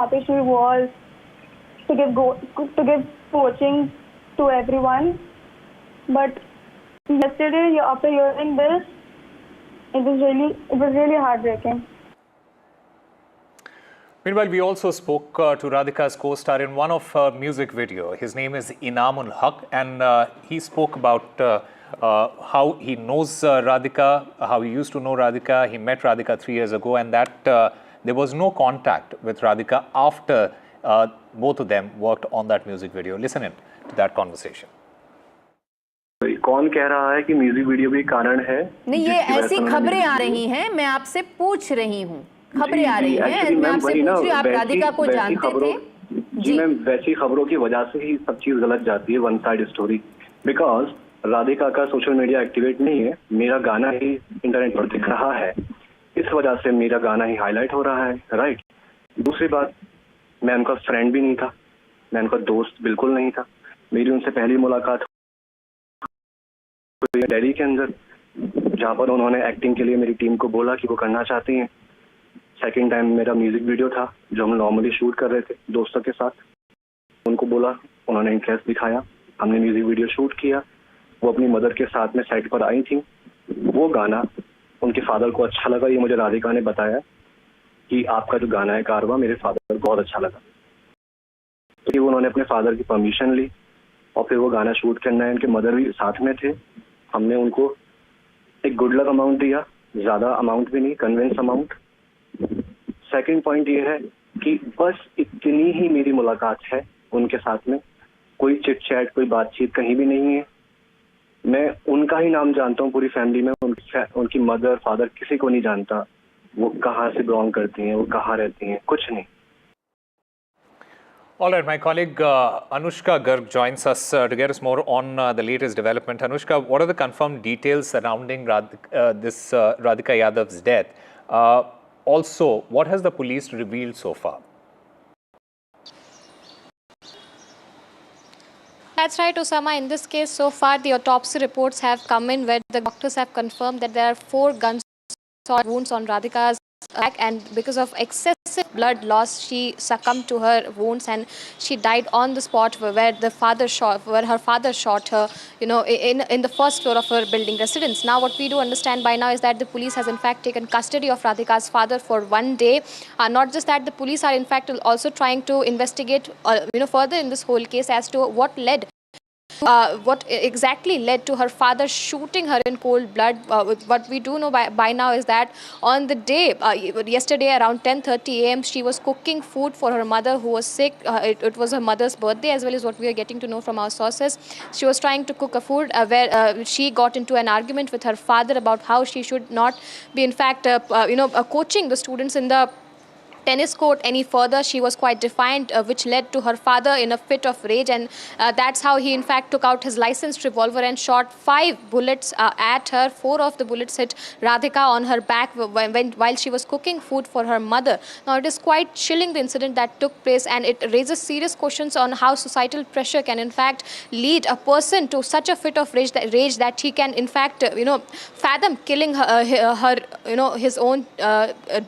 happy she was to give coaching to everyone. But yesterday, after hearing this, it was really heartbreaking. Meanwhile, we also spoke to Radhika's co-star in one of her music video. His name is Inamul Haq, and he spoke about how he knows Radhika, how he used to know Radhika. He met Radhika 3 years ago, and that there was no contact with Radhika after both of them worked on that music video. Listen in to that conversation. कौन कह रहा है कि music video भी कारण है? नहीं, ये ऐसी खबरें आ रही हैं, मैं आपसे पूछ रही हूँ, खबरें आ रही हैं, मैं आपसे पूछ रही हूँ, आप राधिका को जानते थे? जी मैम, वैसी खबरों की वजह से ही सब चीज गलत जाती है, one side story. Because Radhika का सोशल मीडिया एक्टिवेट नहीं है, मेरा गाना ही इंटरनेट पर दिख रहा है, इस वजह से मेरा गाना ही हाईलाइट हो रहा है, राइट। दूसरी बात, मैं उनका फ्रेंड भी नहीं था, मैं उनका दोस्त बिल्कुल नहीं था। मेरी उनसे पहली मुलाकात दिल्ली के अंदर, जहाँ पर उन्होंने एक्टिंग के लिए मेरी टीम को बोला कि वो करना चाहती हैं। सेकंड टाइम मेरा म्यूजिक वीडियो था जो हम नॉर्मली शूट कर रहे थे दोस्तों के साथ, उनको बोला, उन्होंने इंटरेस्ट दिखाया, हमने म्यूजिक वीडियो शूट किया। वो अपनी मदर के साथ में सेट पर आई थी। वो गाना उनके फादर को अच्छा लगा, ये मुझे राधिका ने बताया कि आपका जो गाना है कारवा मेरे फादर को बहुत अच्छा लगा। तो उन्होंने अपने फादर की परमिशन ली और फिर वो गाना शूट करना है, उनके मदर भी साथ में थे। हमने उनको एक गुड लक अमाउंट दिया, ज़्यादा अमाउंट भी नहीं, कन्विंस अमाउंट। सेकंड पॉइंट ये है कि बस इतनी ही मेरी मुलाकात है उनके साथ में, कोई चिट चैट, कोई बातचीत कहीं भी नहीं है। मैं उनका ही नाम जानता हूँ पूरी फैमिली में, उनकी मदर फादर किसी को नहीं जानता, वो कहाँ से बिलोंग करती हैं, वो कहाँ रहती हैं, कुछ नहीं। All right, my colleague Anushka Garg joins us to get us more on the latest development. Anushka, what are the confirmed details surrounding Radhika Yadav's death? Also, what has the police revealed so far? That's right, Osama. In this case, so far, the autopsy reports have come in where the doctors have confirmed that there are 4 gunshot wounds on Radhika's back, and because of excessive blood loss, she succumbed to her wounds and she died on the spot where her father shot her, in the first floor of her building residence. Now, what we do understand by now is that the police has in fact taken custody of Radhika's father for 1 day. Not just that, the police are in fact also trying to investigate, further in this whole case as to what exactly led to her father shooting her in cold blood. What we do know by now is that on the day, yesterday around 10:30 a.m., she was cooking food for her mother who was sick. It was her mother's birthday, as well as what we are getting to know from our sources. She was trying to cook a food where she got into an argument with her father about how she should not be in fact, coaching the students in the tennis court any further. She was quite defiant, which led to her father in a fit of rage, and that's how he in fact took out his licensed revolver and shot 5 bullets at her. 4 of the bullets hit Radhika on her back while she was cooking food for her mother. Now, it is quite chilling, the incident that took place, and it raises serious questions on how societal pressure can in fact lead a person to such a fit of rage that he can in fact fathom killing his own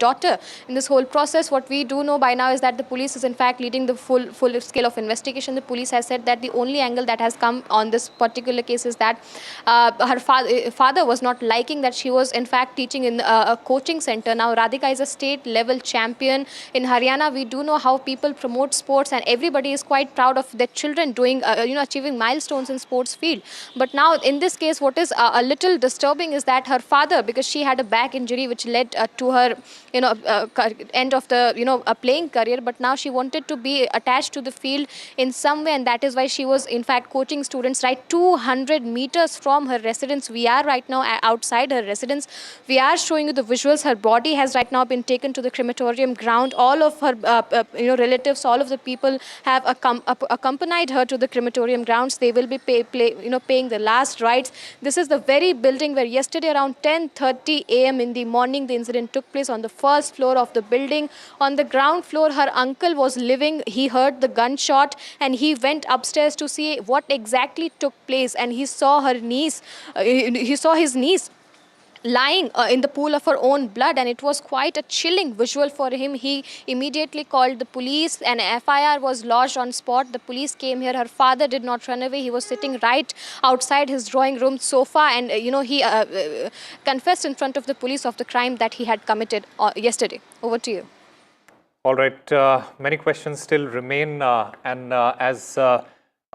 daughter in this whole process. What we do know by now is that the police is in fact leading the full scale of investigation. The police has said that the only angle that has come on this particular case is that her father was not liking that she was in fact teaching in a coaching center. Now, Radhika is a state level champion in Haryana. We do know how people promote sports, and everybody is quite proud of their children doing achieving milestones in sports field. But now in this case, what is a little disturbing is that her father, because she had a back injury which led to her end of the a playing career, but now she wanted to be attached to the field in some way, and that is why she was in fact coaching students right 200 meters from her residence. We are right now outside her residence. We are showing you the visuals. Her body has right now been taken to the crematorium ground. All of her relatives, all of the people have accompanied her to the crematorium grounds. They will be paying the last rites. This is the very building where yesterday around 10:30 a.m. in the morning the incident took place, on the first floor of the building. On the ground floor, her uncle was living. He heard the gunshot and he went upstairs to see what exactly took place, and he saw her niece. He saw his niece lying in the pool of her own blood, and it was quite a chilling visual for him. He immediately called the police, and FIR was lodged on spot. The police came here. Her father did not run away. He was sitting right outside his drawing room sofa, and he confessed in front of the police of the crime that he had committed yesterday. Over to you. All right, many questions still remain, and as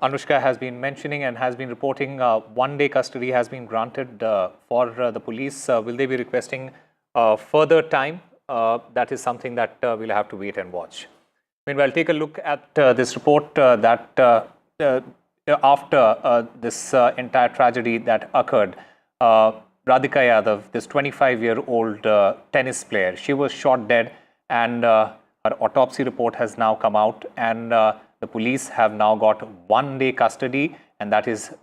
Anushka has been mentioning and has been reporting, one-day custody has been granted for the police. Will they be requesting further time? That is something that we'll have to wait and watch. Meanwhile, take a look at this report that after this entire tragedy that occurred, Radhika Yadav, this 25-year-old tennis player, she was shot dead, and her autopsy report has now come out, and the police have now got one-day custody, and that is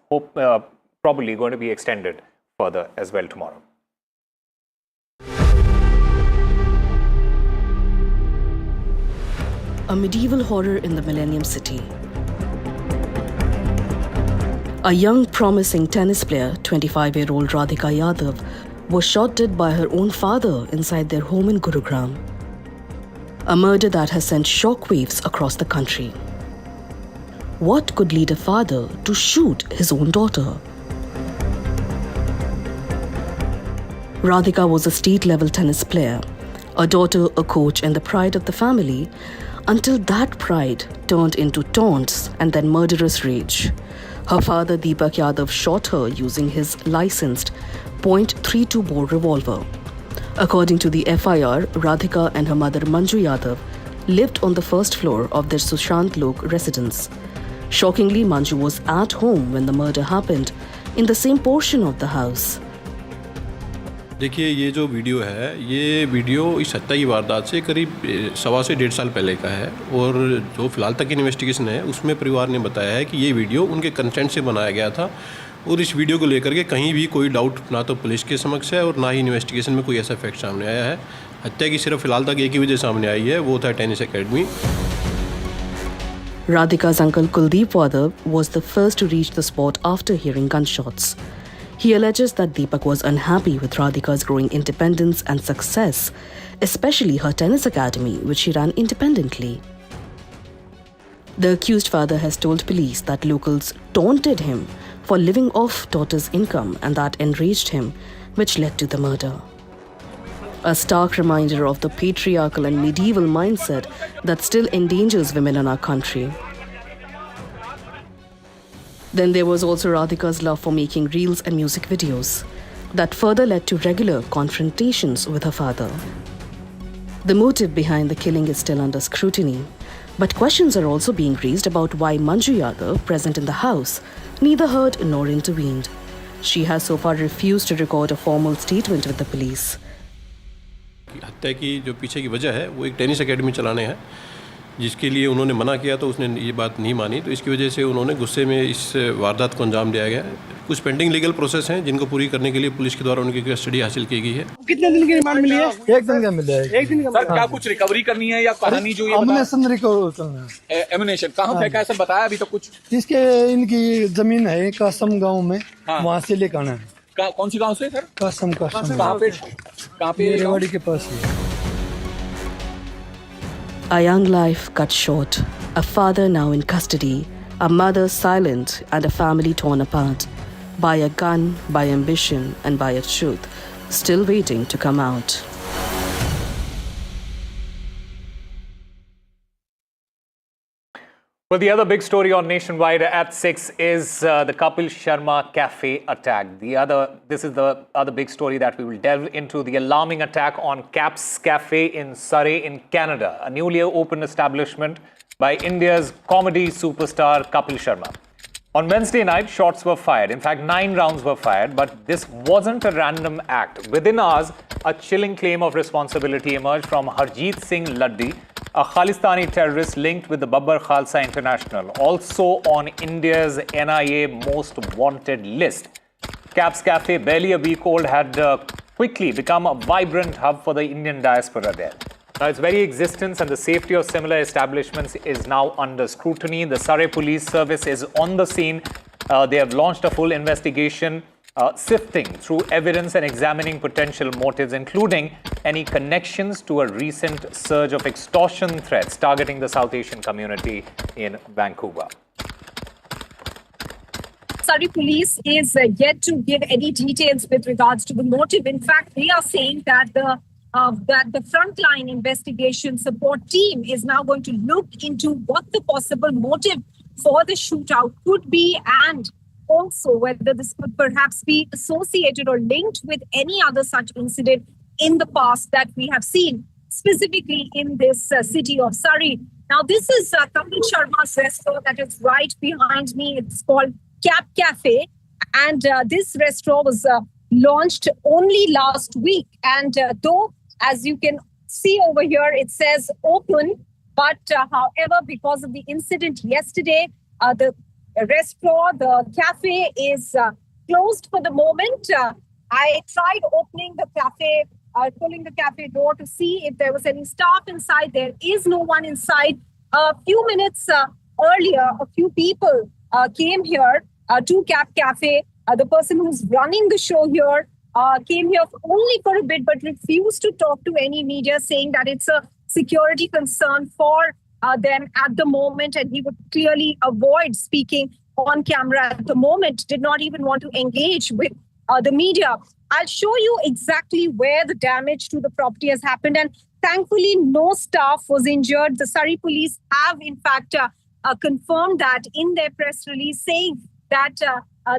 probably going to be extended further as well tomorrow. A medieval horror in the Millennium City. A young, promising tennis player, 25-year-old Radhika Yadav, was shot dead by her own father inside their home in Gurugram. A murder that has sent shockwaves across the country. What could lead a father to shoot his own daughter? Radhika was a state-level tennis player, a daughter, a coach, and the pride of the family, until that pride turned into taunts and then murderous rage. Her father, Deepak Yadav, shot her using his licensed .32 bore revolver. According to the FIR, Radhika and her mother, Manju Yadav, lived on the first floor of their Sushant Lok residence. Shockingly, Manju was at home when the murder happened, in the same portion of the house. देखिए, ये जो video है, ये video इस हत्या की वारदात से करीब 1.25 से 1.5 साल पहले का है, और जो फिलहाल तक इन्वेस्टिगेशन है उसमें परिवार ने बताया है कि ये वीडियो उनके कंटेंट से बनाया गया था, और इस वीडियो को लेकर के कहीं भी कोई डाउट ना तो पुलिस के समक्ष है और ना ही इन्वेस्टिगेशन में कोई ऐसा फैक्ट सामने आया है। हत्या की सिर्फ फिलहाल तक एक ही वजह सामने आई है, वो था tennis academy. Radhika's uncle Kuldeep Yadav was the first to reach the spot after hearing gunshots. He alleges that Deepak was unhappy with Radhika's growing independence and success, especially her tennis academy, which she ran independently. The accused father has told police that locals taunted him for living off daughter's income, and that enraged him, which led to the murder. A stark reminder of the patriarchal and medieval mindset that still endangers women in our country. Then there was also Radhika's love for making reels and music videos that further led to regular confrontations with her father. The motive behind the killing is still under scrutiny, but questions are also being raised about why Manju Yadav, present in the house, neither heard nor intervened. She has so far refused to record a formal statement with the police. हत्या की जो पीछे की वजह है वो एक tennis academy चलाने है, जिसके लिए उन्होंने मना किया तो उसने ये बात नहीं मानी, तो इसकी वजह से उन्होंने गुस्से में इस वारदात को अंजाम दिया गया। कुछ पेंडिंग लीगल प्रोसेस हैं जिनको पूरी करने के लिए पुलिस के द्वारा उनकी कस्टडी हासिल की गई है। कितने दिन की रिमांड मिली है? 1 दिन का मिला है। 1 दिन का। सर, क्या कुछ रिकवरी करनी है या कहानी जो ये एमुनेशन रिकवर करना है? एमुनेशन कहाँ फेंका है, सब बताया अभी तो कुछ? इसके इनकी जमीन है कासम गांव में, वहाँ से लेकर आना है। कौन सी गांव से सर? कासम। कहाँ पे? रेवाड़ी के पास ही। A young life cut short, a father now in custody, a mother silent, and a family torn apart by a gun, by ambition, and by a truth still waiting to come out. Well, the other big story on Nationwide at 6 is the Kapil Sharma cafe attack. This is the other big story that we will delve into, the alarming attack on Cap's Cafe in Surrey in Canada, a newly opened establishment by India's comedy superstar Kapil Sharma. On Wednesday night, shots were fired. In fact, 9 rounds were fired, but this wasn't a random act. Within hours, a chilling claim of responsibility emerged from Harjeet Singh Laddi, a Khalistani terrorist linked with the Babbar Khalsa International, also on India's NIA most wanted list. Cap's Cafe, barely a week old, had quickly become a vibrant hub for the Indian diaspora there. Now, its very existence and the safety of similar establishments is now under scrutiny. The Surrey Police Service is on the scene. They have launched a full investigation. sifting through evidence and examining potential motives, including any connections to a recent surge of extortion threats targeting the South Asian community in Vancouver. Surrey police is yet to give any details with regards to the motive. In fact, we are saying that the frontline investigation support team is now going to look into what the possible motive for the shootout could be, and also whether this could perhaps be associated or linked with any other such incident in the past that we have seen, specifically in this city of Surrey. Now, this is Kapil Sharma's restaurant that is right behind me. It's called Cap Cafe, and this restaurant was launched only last week. And though, as you can see over here, it says open, but however, because of the incident yesterday, the restaurant, the cafe is closed for the moment. I tried opening the cafe, pulling the cafe door to see if there was any staff inside. There is no one inside. A few minutes earlier, a few people came here to Cap Cafe. The person who's running the show here came here only for a bit, but refused to talk to any media, saying that it's a security concern for them at the moment, and he would clearly avoid speaking on camera at the moment, did not even want to engage with the media. I'll show you exactly where the damage to the property has happened, and thankfully no staff was injured. The Surrey police have in fact confirmed that in their press release, saying that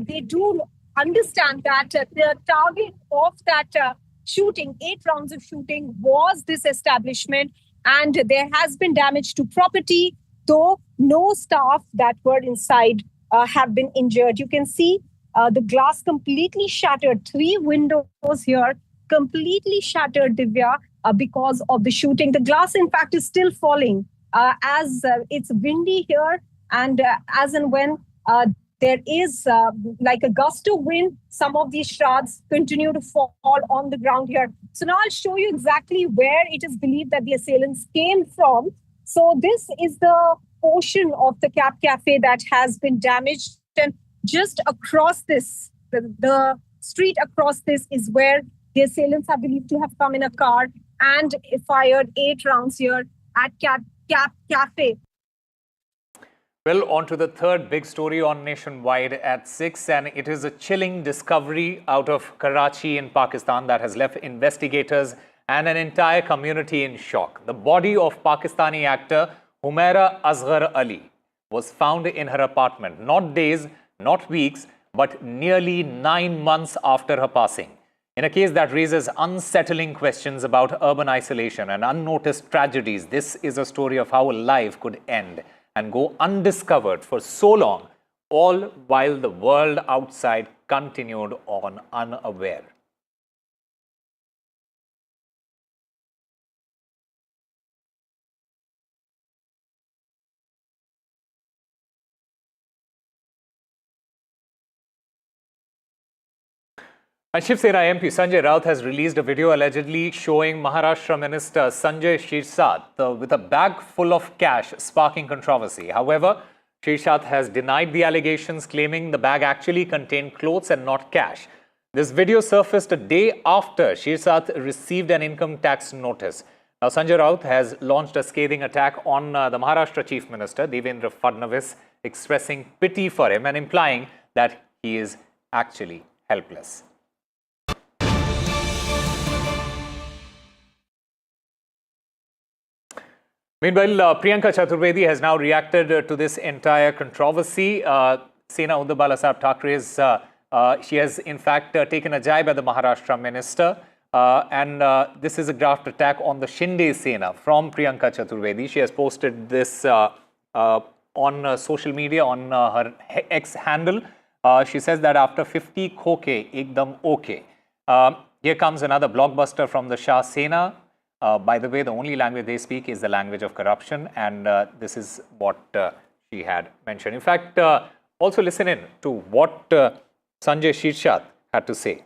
they do understand that the target of that shooting, 8 rounds of shooting, was this establishment, and there has been damage to property, though no staff that were inside have been injured. You can see the glass completely shattered. 3 windows here completely shattered, Divya, because of the shooting. The glass, in fact, is still falling as it's windy here, and as and when there is like a gust of wind, some of these shards continue to fall on the ground here. So now I'll show you exactly where it is believed that the assailants came from. So this is the portion of the Cap Cafe that has been damaged, and just across this, the street across this is where the assailants are believed to have come in a car and fired 8 rounds here at Cap Cafe. Well, on to the third big story on Nationwide at 6, and it is a chilling discovery out of Karachi in Pakistan that has left investigators and an entire community in shock. The body of Pakistani actor Humaira Asghar Ali was found in her apartment, not days, not weeks, but nearly 9 months after her passing. In a case that raises unsettling questions about urban isolation and unnoticed tragedies, this is a story of how a life could end and go undiscovered for so long, all while the world outside continued on unaware. And Shiv Sena MP Sanjay Raut has released a video allegedly showing Maharashtra Minister Sanjay Gaikwad with a bag full of cash, sparking controversy. However, Gaikwad has denied the allegations, claiming the bag actually contained clothes and not cash. This video surfaced a day after Gaikwad received an income tax notice. Now, Sanjay Raut has launched a scathing attack on the Maharashtra Chief Minister, Devendra Fadnavis, expressing pity for him and implying that he is actually helpless. Meanwhile, Priyanka Chaturvedi has now reacted to this entire controversy. Sena Uddhav Balasaheb Thackeray's, she has in fact taken a jibe at the Maharashtra minister. And this is a graft attack on the Shinde Sena from Priyanka Chaturvedi. She has posted this on social media, on her X handle. She says that after 50 khoke, ekdam okay. Here comes another blockbuster from the Shah Sena. By the way, the only language they speak is the language of corruption, and this is what she had mentioned. In fact, also listen in to what Sanjay Gaikwad had to say.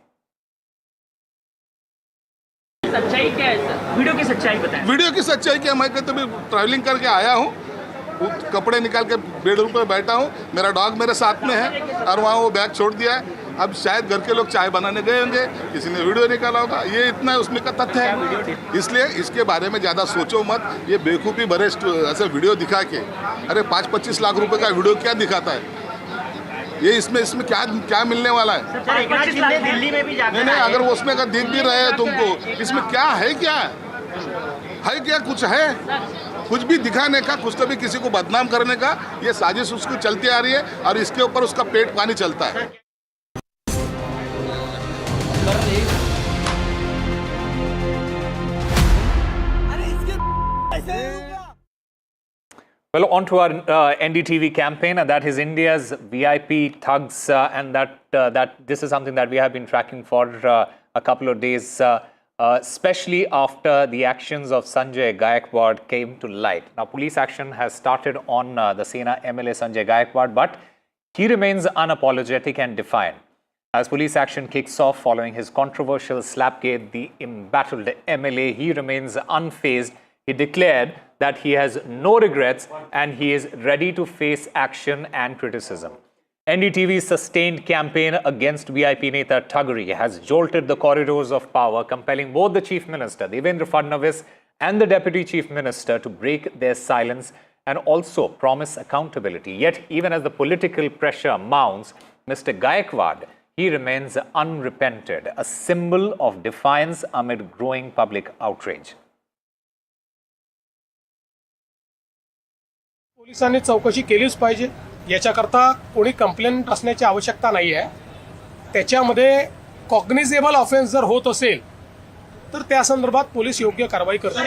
सच्चाई क्या है sir? Video की सच्चाई बताएं। Video की सच्चाई क्या, मैं कहते ट्रैवलिंग करके आया हूँ, कपड़े निकाल के बेडरूम पर बैठा हूँ, मेरा डॉग मेरे साथ में है और वहाँ वो बैग छोड़ दिया है। अब शायद घर के लोग चाय बनाने गए होंगे, किसी ने वीडियो निकाला होगा, ये इतना उसमें का तथ्य है। इसलिए इसके बारे में ज़्यादा सोचो मत। ये बेवकूफ़ी भरे ऐसे वीडियो दिखा के, अरे 5-25 लाख रुपए का वीडियो क्या दिखाता है ये? इसमें क्या मिलने वाला है? दिल्ली में भी नहीं, अगर वो उसमें का दिख भी रहे हैं तुमको, इसमें क्या है? क्या कुछ है? कुछ भी दिखाने का, कुछ तो भी किसी को बदनाम करने का ये साजिश उसकी चलती आ रही है और इसके ऊपर उसका पेट पानी चलता है। Well, on to our NDTV campaign, and that is India's VIP thugs, and that this is something that we have been tracking for a couple of days, especially after the actions of Sanjay Gaikwad came to light. Now, police action has started on the Sena MLA Sanjay Gaikwad, but he remains unapologetic and defiant. As police action kicks off following his controversial slapgate, the embattled MLA, he remains unfazed. He declared that he has no regrets and he is ready to face action and criticism. NDTV's sustained campaign against VIP Neta thuggery has jolted the corridors of power, compelling both the Chief Minister, Devendra Fadnavis, and the Deputy Chief Minister to break their silence and also promise accountability. Yet, even as the political pressure mounts, Mr. Gaikwad, he remains unrepented, a symbol of defiance amid growing public outrage. पोलिसांनी चौकशी केलीच पाहिजे. याच्याकरता कोणी complaint असण्याची आवश्यकता नाही आहे. त्याच्यामध्ये कॉग्निजेबल ऑफेन्स जर होत असेल तर त्या संदर्भात पोलीस योग्य कारवाई करतात.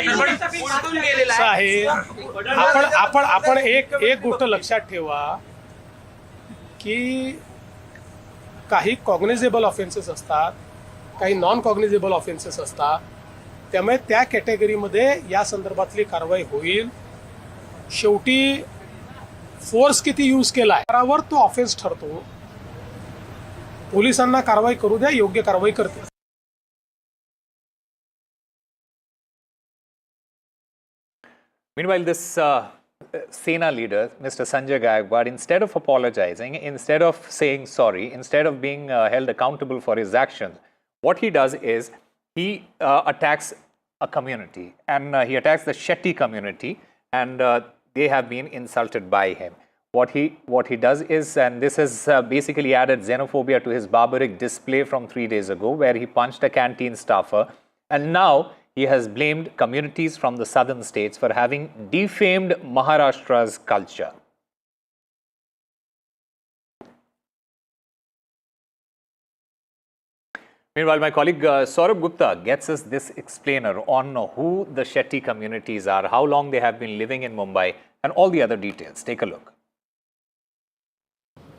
आपण एक गोष्ट लक्षात ठेवा की काही कॉग्निजेबल ऑफेन्सेस असतात, काही नॉन कॉग्निजेबल ऑफेन्सेस असतात. त्यामुळे त्या कॅटेगरीमध्ये या संदर्भातली कारवाई होईल. शेवटी फोर्स किती यूज केला आहे त्यावर तो ऑफेन्स ठरतो. पोलिसांना कारवाई करू द्या, योग्य कारवाई करतील. Meanwhile, this Sena leader, Mr. Sanjay Gaikwad, instead of apologizing, instead of saying sorry, instead of being held accountable for his actions, what he does is he attacks a community, and he attacks the Shetty community, and they have been insulted by him. What he does is, and this has basically added xenophobia to his barbaric display from 3 days ago, where he punched a canteen staffer, and now he has blamed communities from the southern states for having defamed Maharashtra's culture. Meanwhile, my colleague Saurabh Gupta gets us this explainer on who the Shetty communities are, how long they have been living in Mumbai, and all the other details. Take a look.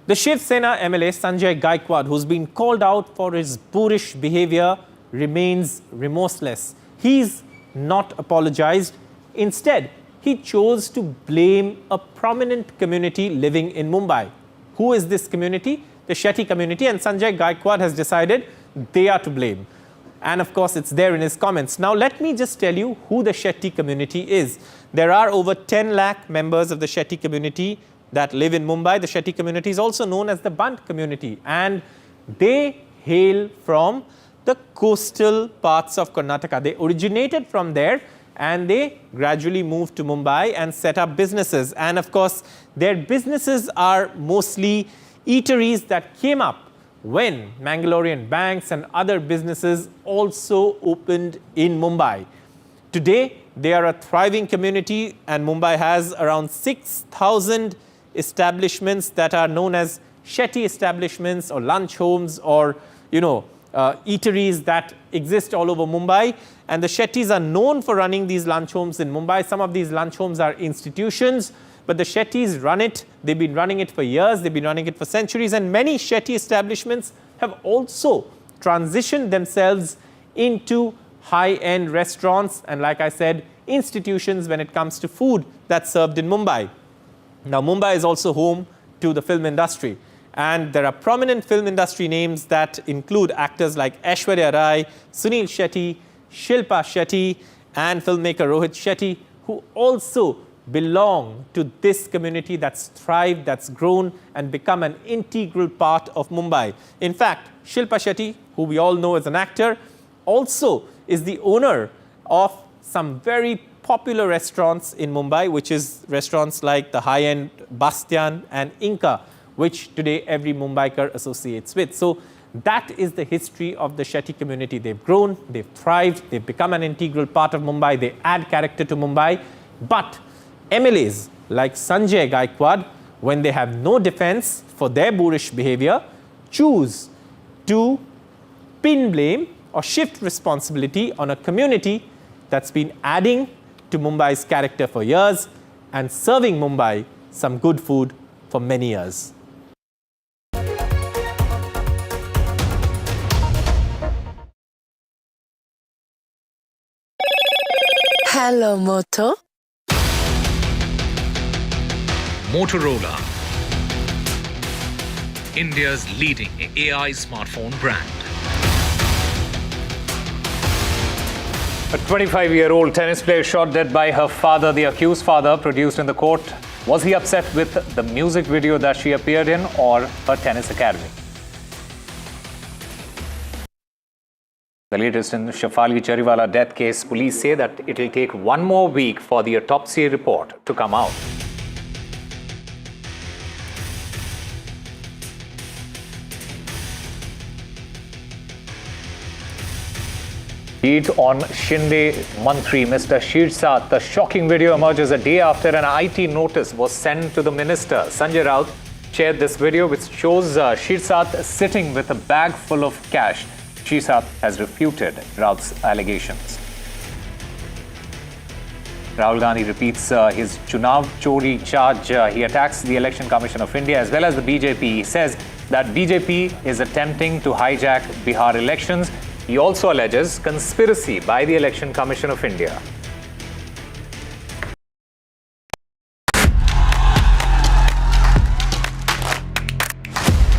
The Shiv Sena MLA Sanjay Gaikwad, who's been called out for his boorish behavior, remains remorseless. He's not apologized. Instead, he chose to blame a prominent community living in Mumbai. Who is this community? The Shetty community, and Sanjay Gaikwad has decided they are to blame. And of course, it's there in his comments. Now, let me just tell you who the Shetty community is. There are over 10 lakh members of the Shetty community that live in Mumbai. The Shetty community is also known as the Bant community, and they hail from the coastal parts of Karnataka. They originated from there and they gradually moved to Mumbai and set up businesses. And of course, their businesses are mostly eateries that came up when Mangalorean banks and other businesses also opened in Mumbai. Today, they are a thriving community, and Mumbai has around 6,000 establishments that are known as Shetty establishments or lunch homes or, eateries that exist all over Mumbai. And the Shettys are known for running these lunch homes in Mumbai. Some of these lunch homes are institutions, but the Shettys run it. They've been running it for years. They've been running it for centuries. And many Shetty establishments have also transitioned themselves into high-end restaurants and, like I said, institutions when it comes to food that's served in Mumbai. Now, Mumbai is also home to the film industry. And there are prominent film industry names that include actors like Aishwarya Rai, Sunil Shetty, Shilpa Shetty, and filmmaker Rohit Shetty, who also belong to this community that's thrived, that's grown and become an integral part of Mumbai. In fact, Shilpa Shetty, who we all know as an actor, also is the owner of some very popular restaurants in Mumbai, which is restaurants like the high-end Bastian and Inca, which today every Mumbaiker associates with. So that is the history of the Shetty community. They've grown, they've thrived, they've become an integral part of Mumbai, they add character to Mumbai. But MLAs like Sanjay Gaikwad, when they have no defense for their boorish behavior, choose to pin blame or shift responsibility on a community that's been adding to Mumbai's character for years and serving Mumbai some good food for many years. Hello, Moto. Motorola, India's leading AI smartphone brand. A 25-year-old tennis player shot dead by her father, the accused father, produced in the court. Was he upset with the music video that she appeared in or her tennis academy? The latest in Shafali Chariwala death case, police say that it will take one more week for the autopsy report to come out. Lead on Shinde Mantri, Mr. Shirsat. The shocking video emerges a day after an IT notice was sent to the minister. Sanjay Raut shared this video which shows Shirsat sitting with a bag full of cash. Shirsat has refuted Raut's allegations. Rahul Gandhi repeats his Chunav Chori charge. He attacks the Election Commission of India as well as the BJP. He says that BJP is attempting to hijack Bihar elections. He also alleges conspiracy by the Election Commission of India.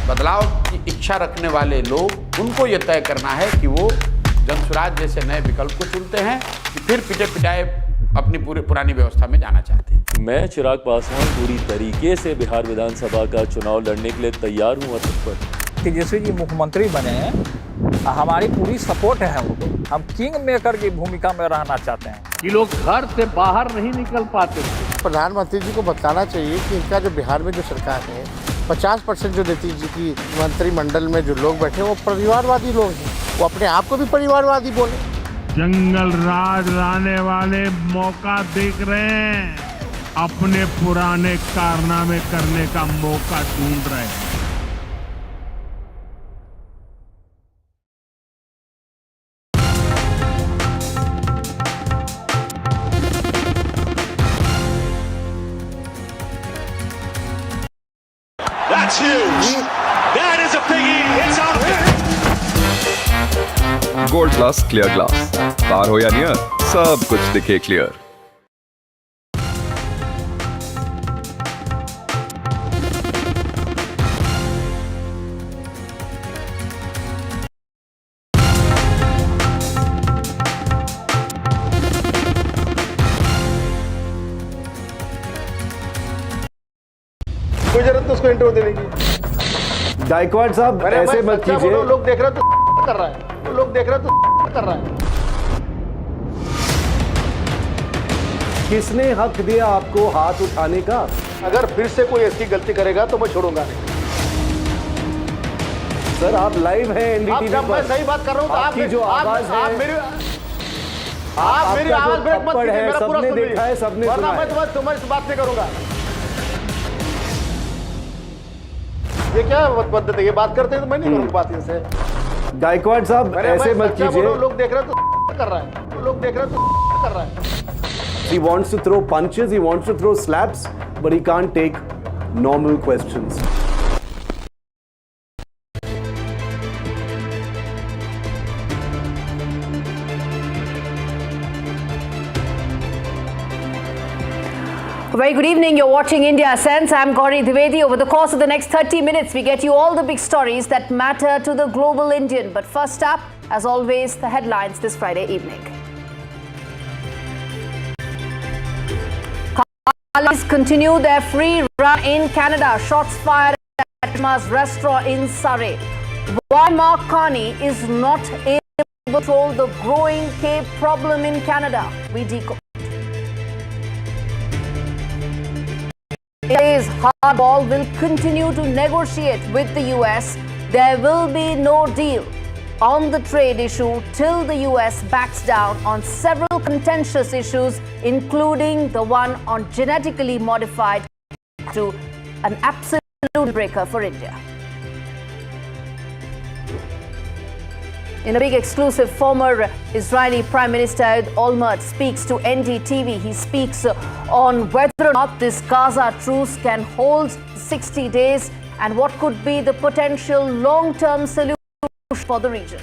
बदलाव की इच्छा रखने वाले लोग उनको ये तय करना है कि वो जनसुराज जैसे नए विकल्प को चुनते हैं कि फिर पिटे पिटाए अपनी पूरी पुरानी व्यवस्था में जाना चाहते हैं। मैं चिराग पासवान पूरी तरीके से बिहार विधानसभा का चुनाव लड़ने के लिए तैयार हूँ और तत्पर। तेजस्वी जी मुख्यमंत्री बने हैं, हमारी पूरी सपोर्ट है उनको। हम किंग मेकर की भूमिका में रहना चाहते हैं। ये लोग घर से बाहर नहीं निकल पाते। प्रधानमंत्री जी को बताना चाहिए कि इनका जो बिहार में जो सरकार है 50% जो नीतीश जी की मंत्रिमंडल में जो लोग बैठे वो परिवारवादी लोग हैं। वो अपने आप को भी परिवारवादी बोले। जंगल राज लाने वाले मौका देख रहे हैं, अपने पुराने कारनामे करने का मौका ढूंढ रहे हैं। That's huge. That is a biggie. It's out there. Gold Plus Clear Glass. पार हो या नियर, सब कुछ दिखे क्लियर। कोई जरूरत उसको इंटरव्यू देने की। गायकवाड़ साहब ऐसे मत कीजिए। लोग देख रहे तो कर रहा है, लोग देख रहे तो कर रहा है। किसने हक दिया आपको हाथ उठाने का? अगर फिर से कोई ऐसी गलती करेगा तो मैं छोड़ूंगा नहीं। सर आप लाइव हैं एनडीटीवी पर। मैं सही बात कर रहा हूँ तो आपकी जो आवाज है, आप मेरी आवाज ब्रेक मत कीजिए, मेरा पूरा सबने देखा है, सबने सुना है। मैं तुम्हारी बात नहीं करूंगा। ये क्या पद्धति है? ये बात करते हैं तो मैं नहीं करूंगा बात इनसे। गायकवाड़ साहब ऐसे मत कीजिए। लोग देख रहे तो कर रहा है, लोग देख रहे तो कर रहा है। He wants to throw punches, he wants to throw slaps, but he can't take normal questions. Very good evening. You're watching India Sense. I'm Gauri Dwivedi. Over the course of the next 30 minutes, we get you all the big stories that matter to the global Indian. But first up, as always, the headlines this Friday evening. Khalis continue their free run in Canada. Shots fired at Sharma's restaurant in Surrey. Why Mark Carney is not able to control the growing K problem in Canada? We decode. India's hardball will continue to negotiate with the US. There will be no deal on the trade issue till the US backs down on several contentious issues, including the one on genetically modified to an absolute breaker for India. In a big exclusive, former Israeli Prime Minister Olmert speaks to NDTV. He speaks on whether or not this Gaza truce can hold 60 days and what could be the potential long-term solution for the region.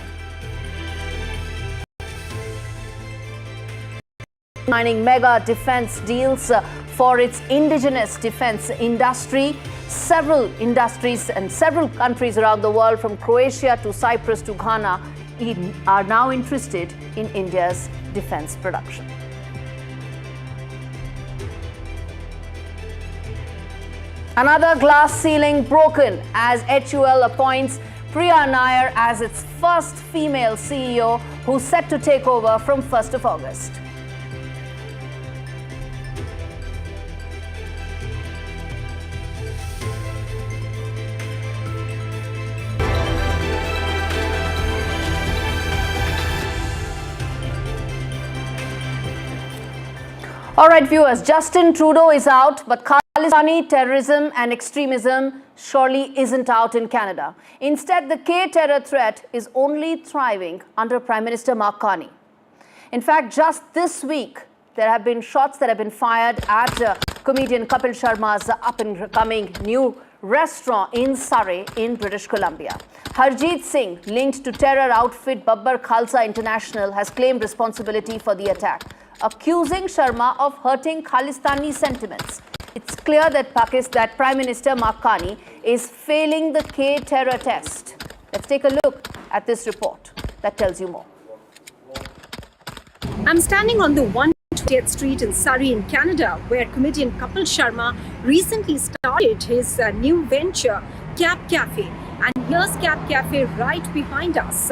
Signing mega defense deals for its indigenous defense industry. Several industries and several countries around the world, from Croatia to Cyprus to Ghana, are now interested in India's defense production. Another glass ceiling broken as HUL appoints Priya Nair as its first female CEO, who's set to take over from 1st of August. All right, viewers, Justin Trudeau is out, but Khalistani terrorism and extremism surely isn't out in Canada. Instead, the K-terror threat is only thriving under Prime Minister Mark Carney. In fact, just this week, there have been shots that have been fired at comedian Kapil Sharma's up-and-coming new restaurant in Surrey in British Columbia. Harjeet Singh, linked to terror outfit Babbar Khalsa International, has claimed responsibility for the attack, accusing Sharma of hurting Khalistani sentiments. It's clear that Prime Minister Mark Carney is failing the K-terror test. Let's take a look at this report that tells you more. I'm standing on the 128th Street in Surrey in Canada, where comedian Kapil Sharma recently started his new venture, Cap Cafe. And here's Cap Cafe right behind us,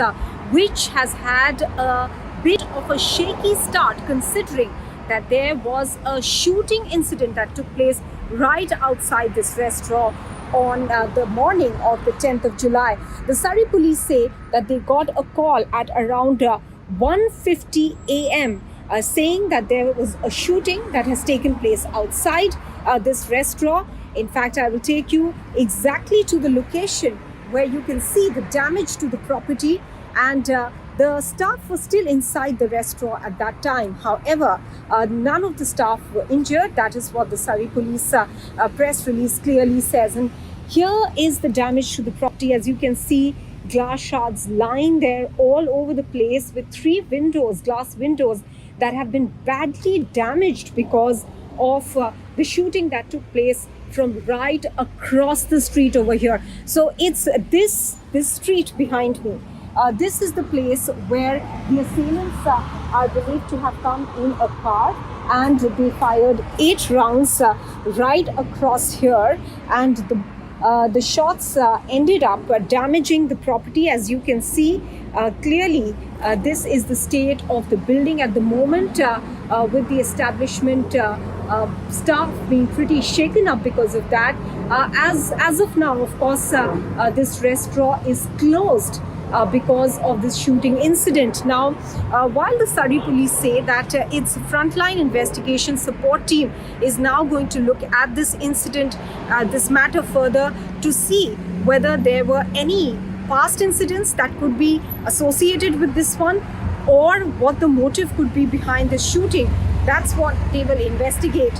which has had a bit of a shaky start, considering that there was a shooting incident that took place right outside this restaurant on the morning of the 10th of July. The Surrey police say that they got a call at around 1:50 a.m. Saying that there was a shooting that has taken place outside this restaurant. In fact, I will take you exactly to the location where you can see the damage to the property, and the staff was still inside the restaurant at that time. However, none of the staff were injured. That is what the Surrey police press release clearly says. And here is the damage to the property. As you can see, glass shards lying there all over the place, with 3 windows, glass windows, that have been badly damaged because of the shooting that took place from right across the street over here. So it's this street behind me. This is the place where the assailants are believed to have come in a car, and they fired 8 rounds right across here, and the shots ended up damaging the property. As you can see clearly, this is the state of the building at the moment, with the establishment staff being pretty shaken up because of that. As of now, of course, this restaurant is closed because of this shooting incident. Now, while the Surrey police say that its frontline investigation support team is now going to look at this incident, this matter further, to see whether there were any past incidents that could be associated with this one, or what the motive could be behind the shooting. That's what they will investigate.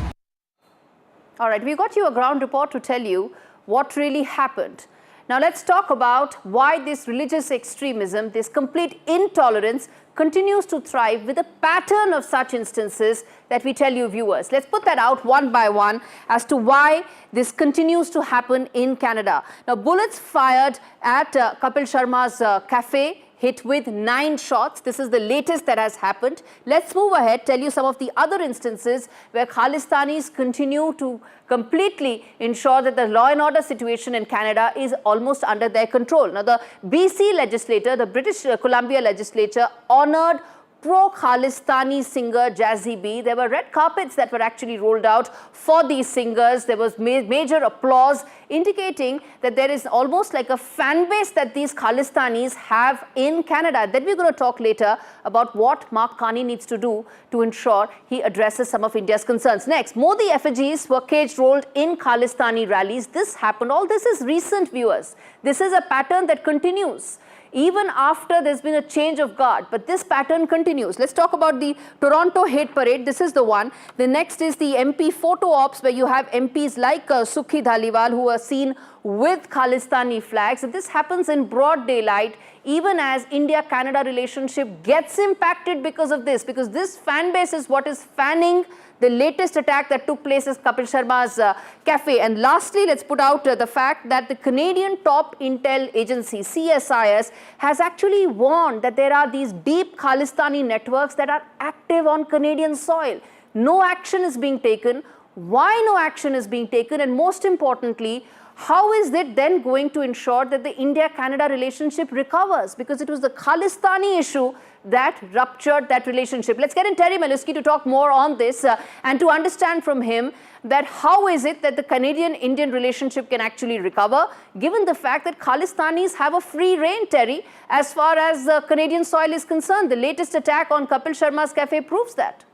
All right, we got you a ground report to tell you what really happened. Now let's talk about why this religious extremism, this complete intolerance, continues to thrive, with a pattern of such instances that we tell you, viewers. Let's put that out one by one as to why this continues to happen in Canada. Now, bullets fired at Kapil Sharma's cafe hit with 9 shots. This is the latest that has happened. Let's move ahead, tell you some of the other instances where Khalistanis continue to completely ensure that the law and order situation in Canada is almost under their control. Now, the BC legislature, the British Columbia legislature, honored pro-Khalistani singer Jazzy B. There were red carpets that were actually rolled out for these singers. There was major applause indicating that there is almost like a fan base that these Khalistanis have in Canada. Then we're going to talk later about what Mark Carney needs to do to ensure he addresses some of India's concerns. Next, Modi effigies were cage-rolled in Khalistani rallies. This happened. All this is recent, viewers. This is a pattern that continues even after there's been a change of guard, but this pattern continues. Let's talk about the Toronto hate parade. This is the one. The next is the MP photo ops, where you have MPs like Sukhi Dhaliwal who are seen with Khalistani flags. And this happens in broad daylight, even as India-Canada relationship gets impacted because of this, because this fan base is what is fanning the latest attack that took place is Kapil Sharma's cafe. And lastly, let's put out the fact that the Canadian top intel agency, CSIS, has actually warned that there are these deep Khalistani networks that are active on Canadian soil. No action is being taken. Why no action is being taken? And most importantly, how is it then going to ensure that the India-Canada relationship recovers? Because it was the Khalistani issue that ruptured that relationship. Let's get in Terry Meluski to talk more on this and to understand from him that how is it that the Canadian-Indian relationship can actually recover, given the fact that Khalistanis have a free rein, Terry, as far as Canadian soil is concerned. The latest attack on Kapil Sharma's cafe proves that.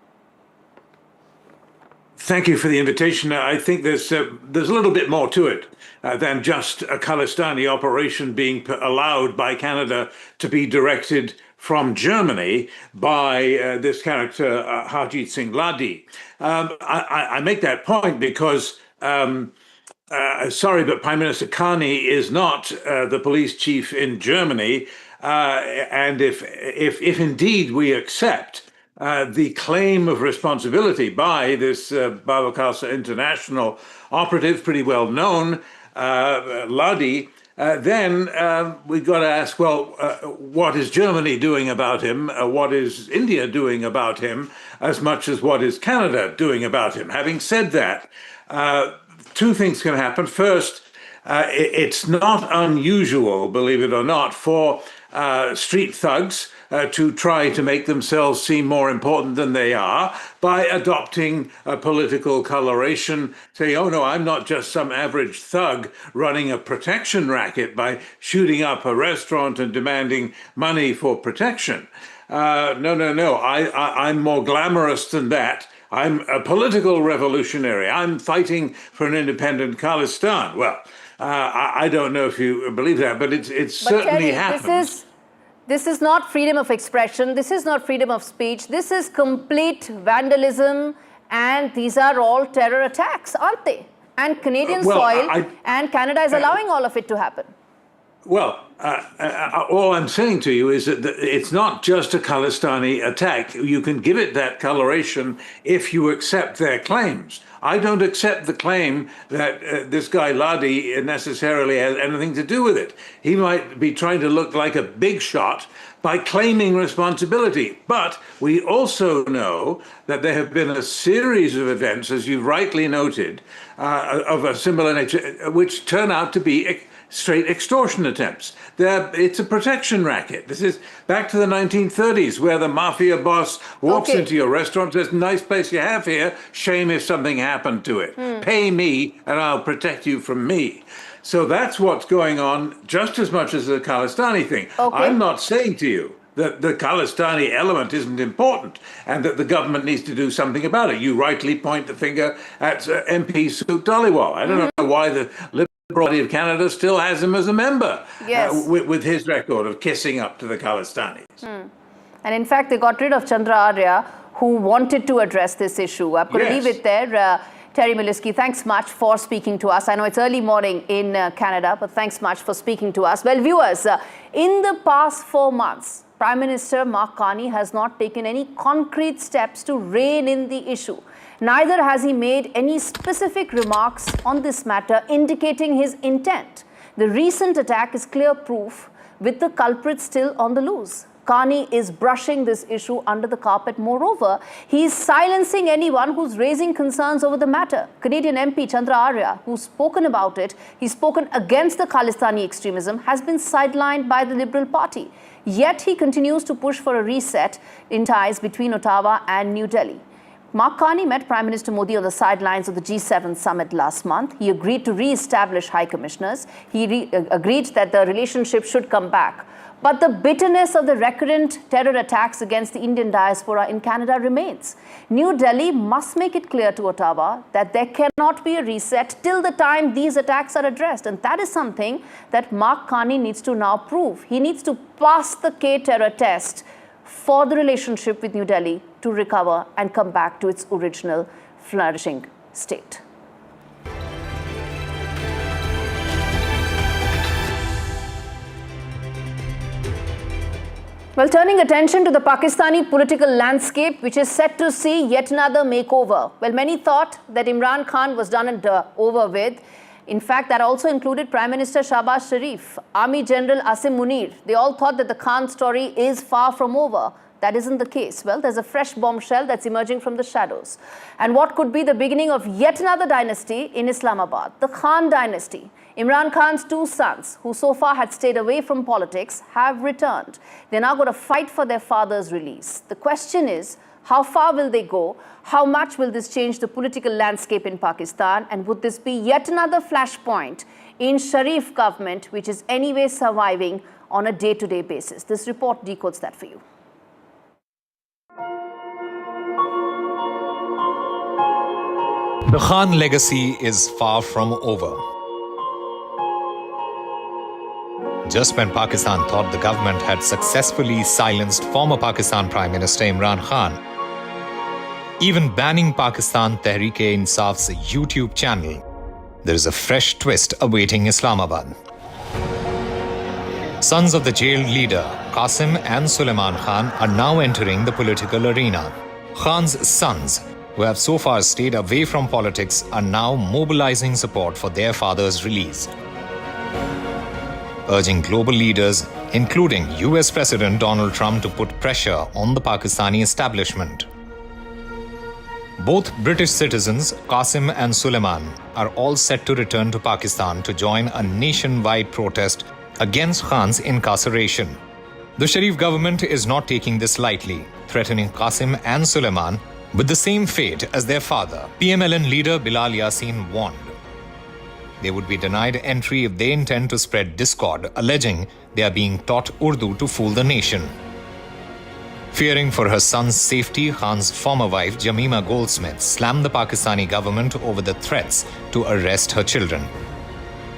Thank you for the invitation. I think there's a little bit more to it than just a Khalistani operation being allowed by Canada to be directed from Germany by this character, Harjit Singh Ladi. I make that point because, sorry, but Prime Minister Carney is not the police chief in Germany. And if indeed we accept the claim of responsibility by this Baba Khalsa International operative, pretty well known, Ladi, then we've got to ask, well, what is Germany doing about him? What is India doing about him, as much as what is Canada doing about him? Having said that, two things can happen. First, it's not unusual, believe it or not, for street thugs to try to make themselves seem more important than they are by adopting a political coloration, saying, oh no, I'm not just some average thug running a protection racket by shooting up a restaurant and demanding money for protection. No, I'm more glamorous than that. I'm a political revolutionary. I'm fighting for an independent Khalistan. Well, I don't know if you believe that, but it's certainly happened. This is not freedom of expression. This is not freedom of speech. This is complete vandalism, and these are all terror attacks, aren't they? And Canadian soil, and Canada is allowing all of it to happen. Well, all I'm saying to you is that it's not just a Khalistani attack. You can give it that coloration if you accept their claims. I don't accept the claim that this guy Ladi necessarily has anything to do with it. He might be trying to look like a big shot by claiming responsibility. But we also know that there have been a series of events, as you rightly noted, of a similar nature, which turn out to be straight extortion attempts. It's a protection racket. This is back to the 1930s, where the mafia boss walks into your restaurant, says, nice place you have here, shame if something happened to it. Pay me and I'll protect you from me. So that's what's going on just as much as the Khalistani thing. I'm not saying to you that the Khalistani element isn't important and that the government needs to do something about it. You rightly point the finger at MP Sukhi Dhaliwal. I don't know why the Liberal Party of Canada still has him as a member, with his record of kissing up to the Khalistanis. And in fact, they got rid of Chandra Arya, who wanted to address this issue. I'm going to leave it there. Terry Meluski, thanks much for speaking to us. I know it's early morning in Canada, but thanks much for speaking to us. Well, viewers, in the past 4 months, Prime Minister Mark Carney has not taken any concrete steps to rein in the issue. Neither has he made any specific remarks on this matter indicating his intent. The recent attack is clear proof with the culprit still on the loose. Kani is brushing this issue under the carpet. Moreover, he is silencing anyone who's raising concerns over the matter. Canadian MP Chandra Arya, who's spoken about it, he's spoken against the Khalistani extremism, has been sidelined by the Liberal Party. Yet he continues to push for a reset in ties between Ottawa and New Delhi. Mark Carney met Prime Minister Modi on the sidelines of the G7 summit last month. He agreed to re-establish high commissioners. He agreed that the relationship should come back. But the bitterness of the recurrent terror attacks against the Indian diaspora in Canada remains. New Delhi must make it clear to Ottawa that there cannot be a reset till the time these attacks are addressed. And that is something that Mark Carney needs to now prove. He needs to pass the K-terror test for the relationship with New Delhi to recover and come back to its original flourishing state. Well, turning attention to the Pakistani political landscape, which is set to see yet another makeover. Well, many thought that Imran Khan was done and over with. In fact, that also included Prime Minister Shahbaz Sharif, Army General Asim Munir. They all thought that the Khan story is far from over. That isn't the case. Well, there's a fresh bombshell that's emerging from the shadows. And what could be the beginning of yet another dynasty in Islamabad, the Khan dynasty. Imran Khan's two sons, who so far had stayed away from politics, have returned. They're now going to fight for their father's release. The question is, how far will they go? How much will this change the political landscape in Pakistan? And would this be yet another flashpoint in Sharif government, which is anyway surviving on a day-to-day basis? This report decodes that for you. The Khan legacy is far from over. Just when Pakistan thought the government had successfully silenced former Pakistan Prime Minister Imran Khan, even banning Pakistan Tehreek-e-Insaf's YouTube channel, there is a fresh twist awaiting Islamabad. Sons of the jailed leader, Qasim and Suleiman Khan, are now entering the political arena. Khan's sons, who have so far stayed away from politics, are now mobilizing support for their father's release, urging global leaders, including US President Donald Trump, to put pressure on the Pakistani establishment. Both British citizens, Qasim and Suleiman, are all set to return to Pakistan to join a nationwide protest against Khan's incarceration. The Sharif government is not taking this lightly, threatening Qasim and Suleiman with the same fate as their father. PMLN leader Bilal Yassin warned they would be denied entry if they intend to spread discord, alleging they are being taught Urdu to fool the nation. Fearing for her son's safety, Khan's former wife Jamima Goldsmith slammed the Pakistani government over the threats to arrest her children.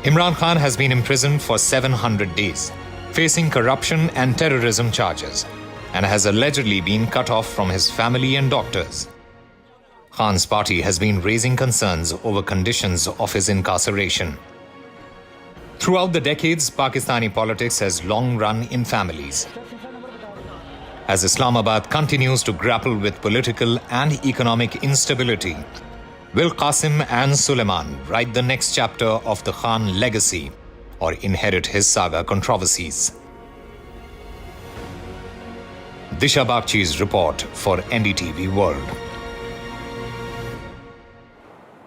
Imran Khan has been imprisoned for 700 days, facing corruption and terrorism charges, and has allegedly been cut off from his family and doctors. Khan's party has been raising concerns over conditions of his incarceration. Throughout the decades, Pakistani politics has long run in families. As Islamabad continues to grapple with political and economic instability, will Qasim and Suleiman write the next chapter of the Khan legacy or inherit his saga controversies? Disha Bagchi's report for NDTV World.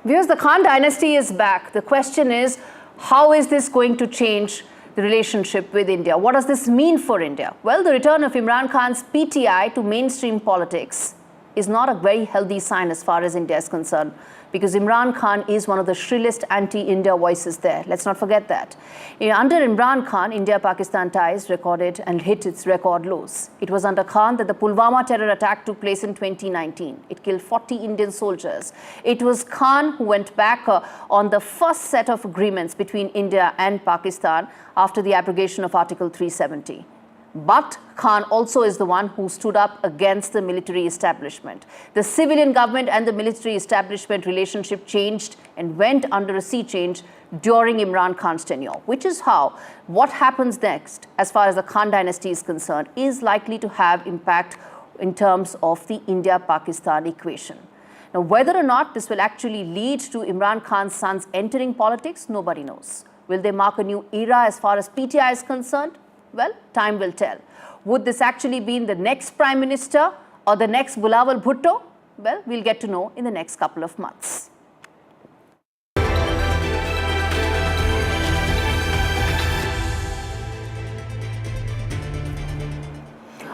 Viewers, the Khan dynasty is back. The question is, how is this going to change the relationship with India? What does this mean for India? Well, the return of Imran Khan's PTI to mainstream politics is not a very healthy sign as far as India is concerned, because Imran Khan is one of the shrillest anti-India voices there. Let's not forget that. Under Imran Khan, India-Pakistan ties recorded and hit its record lows. It was under Khan that the Pulwama terror attack took place in 2019. It killed 40 Indian soldiers. It was Khan who went back on the first set of agreements between India and Pakistan after the abrogation of Article 370. But Khan also is the one who stood up against the military establishment. The civilian government and the military establishment relationship changed and went under a sea change during Imran Khan's tenure, which is how what happens next, as far as the Khan dynasty is concerned, is likely to have impact in terms of the India-Pakistan equation. Now, whether or not this will actually lead to Imran Khan's sons entering politics, nobody knows. Will they mark a new era as far as PTI is concerned? Well, time will tell. Would this actually be the next Prime Minister or the next Bilawal Bhutto? Well, we'll get to know in the next couple of months.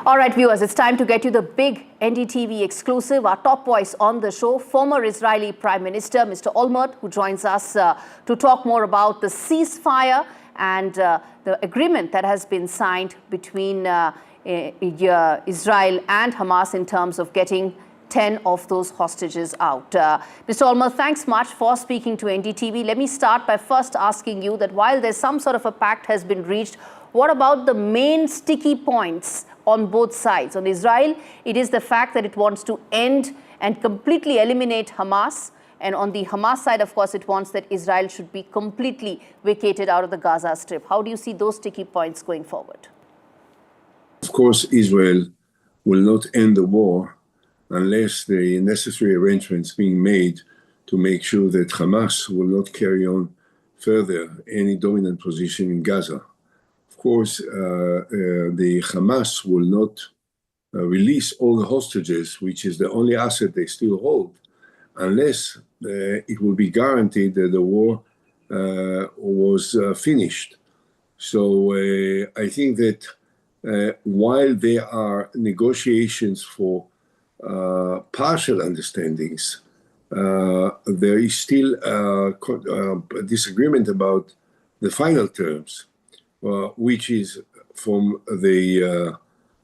All right, viewers, it's time to get you the big NDTV exclusive, our top voice on the show, former Israeli Prime Minister, Mr. Olmert, who joins us to talk more about the ceasefire and the agreement that has been signed between Israel and Hamas in terms of getting 10 of those hostages out. Mr. Olmert, thanks much for speaking to NDTV. Let me start by first asking you that while there's some sort of a pact has been reached, what about the main sticky points on both sides? On Israel, it is the fact that it wants to end and completely eliminate Hamas. And on the Hamas side, of course, it wants that Israel should be completely vacated out of the Gaza Strip. How do you see those sticky points going forward? Of course, Israel will not end the war unless the necessary arrangements being made to make sure that Hamas will not carry on further any dominant position in Gaza. Of course, the Hamas will not release all the hostages, which is the only asset they still hold, unless it will be guaranteed that the war was finished. So I think that while there are negotiations for partial understandings, there is still a disagreement about the final terms, which is from the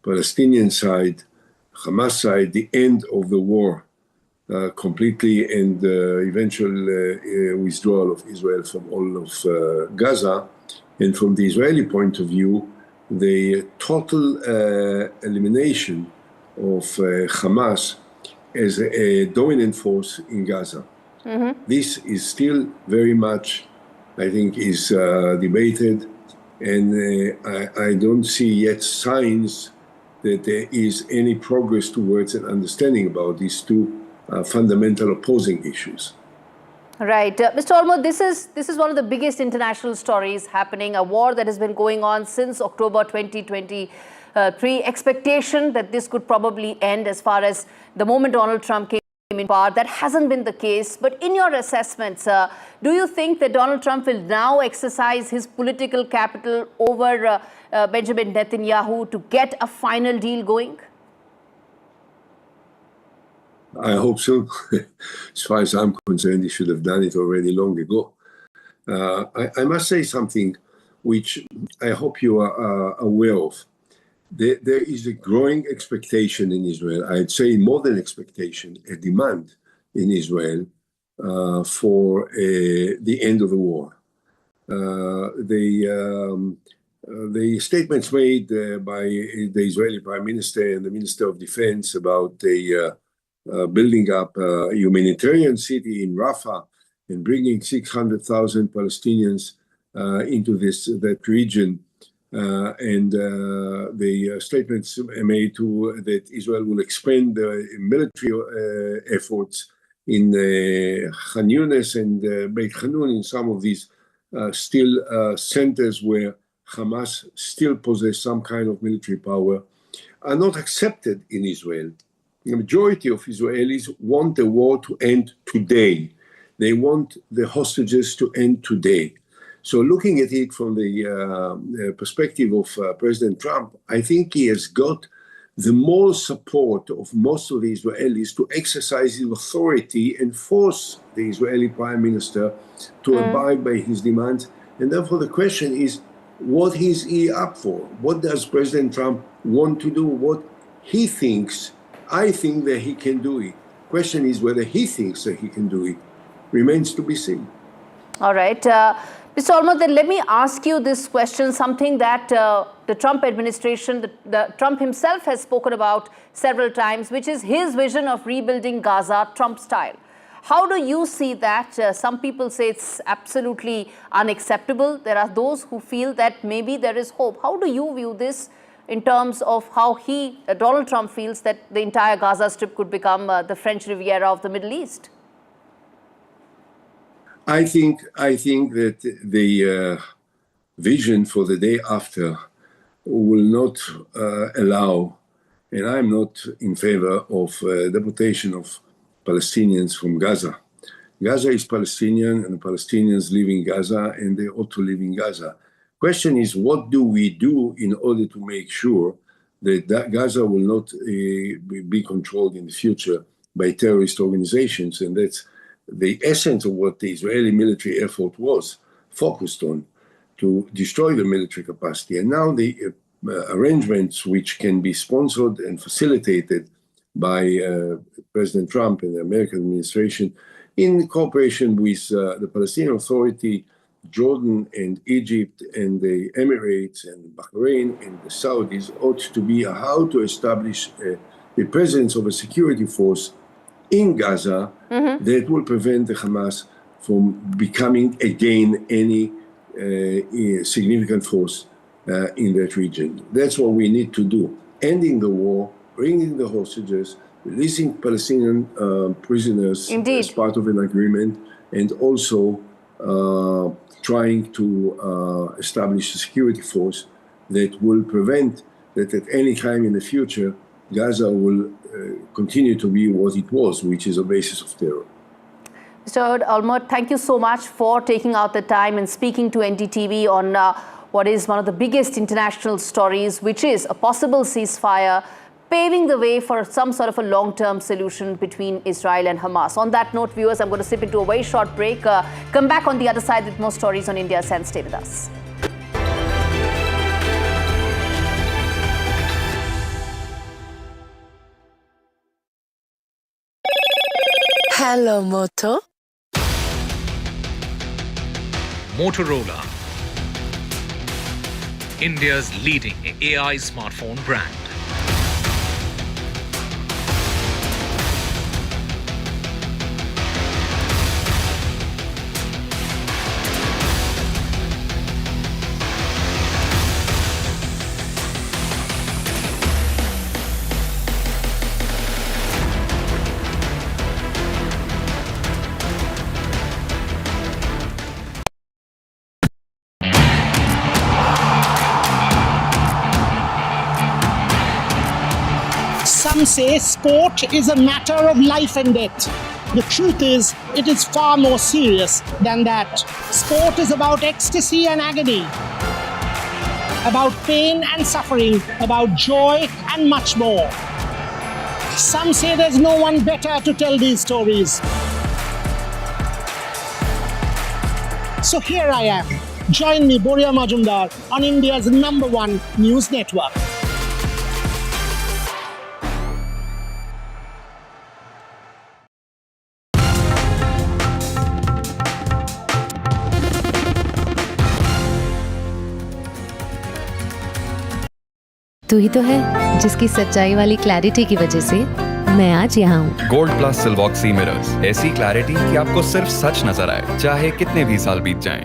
Palestinian side, Hamas side, the end of the war completely and eventual withdrawal of Israel from all of Gaza. And from the Israeli point of view, the total elimination of Hamas as a dominant force in Gaza. This is still very much, I think, is debated, and I don't see yet signs that there is any progress towards an understanding about these two fundamental opposing issues. Right. Mr. Olmert, this is one of the biggest international stories happening, a war that has been going on since October 2023. Expectation that this could probably end as far as the moment Donald Trump came in power. That hasn't been the case. But in your assessments, do you think that Donald Trump will now exercise his political capital over Benjamin Netanyahu to get a final deal going? I hope so. As far as I'm concerned, he should have done it already long ago. I must say something which I hope you are aware of. There is a growing expectation in Israel, I'd say more than expectation, a demand in Israel for the end of the war. The statements made by the Israeli Prime Minister and the Minister of Defense about the building up a humanitarian city in Rafah and bringing 600,000 Palestinians into that region, and the statements made that Israel will expand the military efforts in Khan Yunis and Beit Hanun, in some of these still centers where Hamas still possess some kind of military power, are not accepted in Israel. The majority of Israelis want the war to end today. They want the hostages to end today. So looking at it from the perspective of President Trump, I think he has got the moral support of most of the Israelis to exercise his authority and force the Israeli Prime Minister to abide by his demands. And therefore the question is, what is he up for? What does President Trump want to do? What he thinks, I think that he can do it. Question is whether he thinks that he can do it. Remains to be seen. All right. Mr. Olmert, then let me ask you this question, something that the Trump administration, the Trump himself has spoken about several times, which is his vision of rebuilding Gaza, Trump style. How do you see that? Some people say it's absolutely unacceptable. There are those who feel that maybe there is hope. How do you view this in terms of how Donald Trump feels that the entire Gaza Strip could become the French Riviera of the Middle East? I think that the vision for the day after will not allow, and I'm not in favor of deportation of Palestinians from Gaza. Gaza is Palestinian, and Palestinians live in Gaza, and they ought to live in Gaza. Question is, what do we do in order to make sure that Gaza will not be controlled in the future by terrorist organizations? And that's the essence of what the Israeli military effort was focused on, to destroy the military capacity. And now the arrangements which can be sponsored and facilitated by President Trump and the American administration in cooperation with the Palestinian Authority, Jordan and Egypt and the Emirates and Bahrain and the Saudis ought to be how to establish the presence of a security force in Gaza that will prevent the Hamas from becoming again any significant force in that region. That's what we need to do. Ending the war, bringing the hostages, releasing Palestinian prisoners as part of an agreement, and also trying to establish a security force that will prevent that at any time in the future, Gaza will continue to be what it was, which is a basis of terror. Mr. Almert, thank you so much for taking out the time and speaking to NDTV on what is one of the biggest international stories, which is a possible ceasefire, paving the way for some sort of a long-term solution between Israel and Hamas. On that note, viewers, I'm going to slip into a very short break. Come back on the other side with more stories on India Sense. Stay with us. Hello, Moto. Motorola, India's leading AI smartphone brand. Some say sport is a matter of life and death. The truth is, it is far more serious than that. Sport is about ecstasy and agony, about pain and suffering, about joy and much more. Some say there's no one better to tell these stories. So here I am. Join me, Boria Majumdar, on India's #1 news network. तू ही तो है जिसकी सच्चाई वाली clarity की वजह से मैं आज यहाँ हूँ। गोल्ड प्लस सिल्वॉक्सी मिरर्स, ऐसी क्लैरिटी कि आपको सिर्फ सच नजर आए, चाहे कितने भी साल बीत जाएं।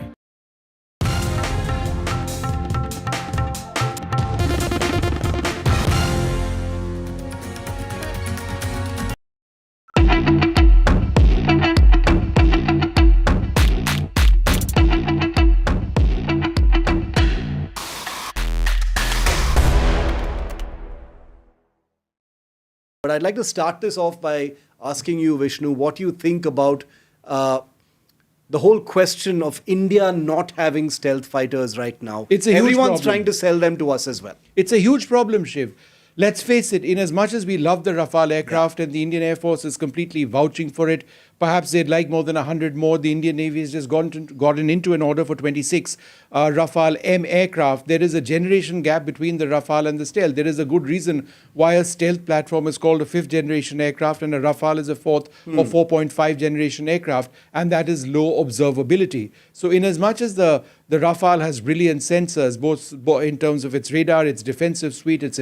But I'd like to start this off by asking you, Vishnu, what you think about the whole question of India not having stealth fighters right now. Everyone's trying to sell them to us as well. It's a huge problem, Shiv. Let's face it, in as much as we love the Rafale aircraft and the Indian Air Force is completely vouching for it, perhaps they'd like more than 100 more. The Indian Navy has just gotten into an order for 26 Rafale M aircraft. There is a generation gap between the Rafale and the stealth. There is a good reason why a stealth platform is called a 5th generation aircraft and a Rafale is a 4th or 4.5 generation aircraft, and that is low observability. So in as much as the Rafale has brilliant sensors, both in terms of its radar, its defensive suite, its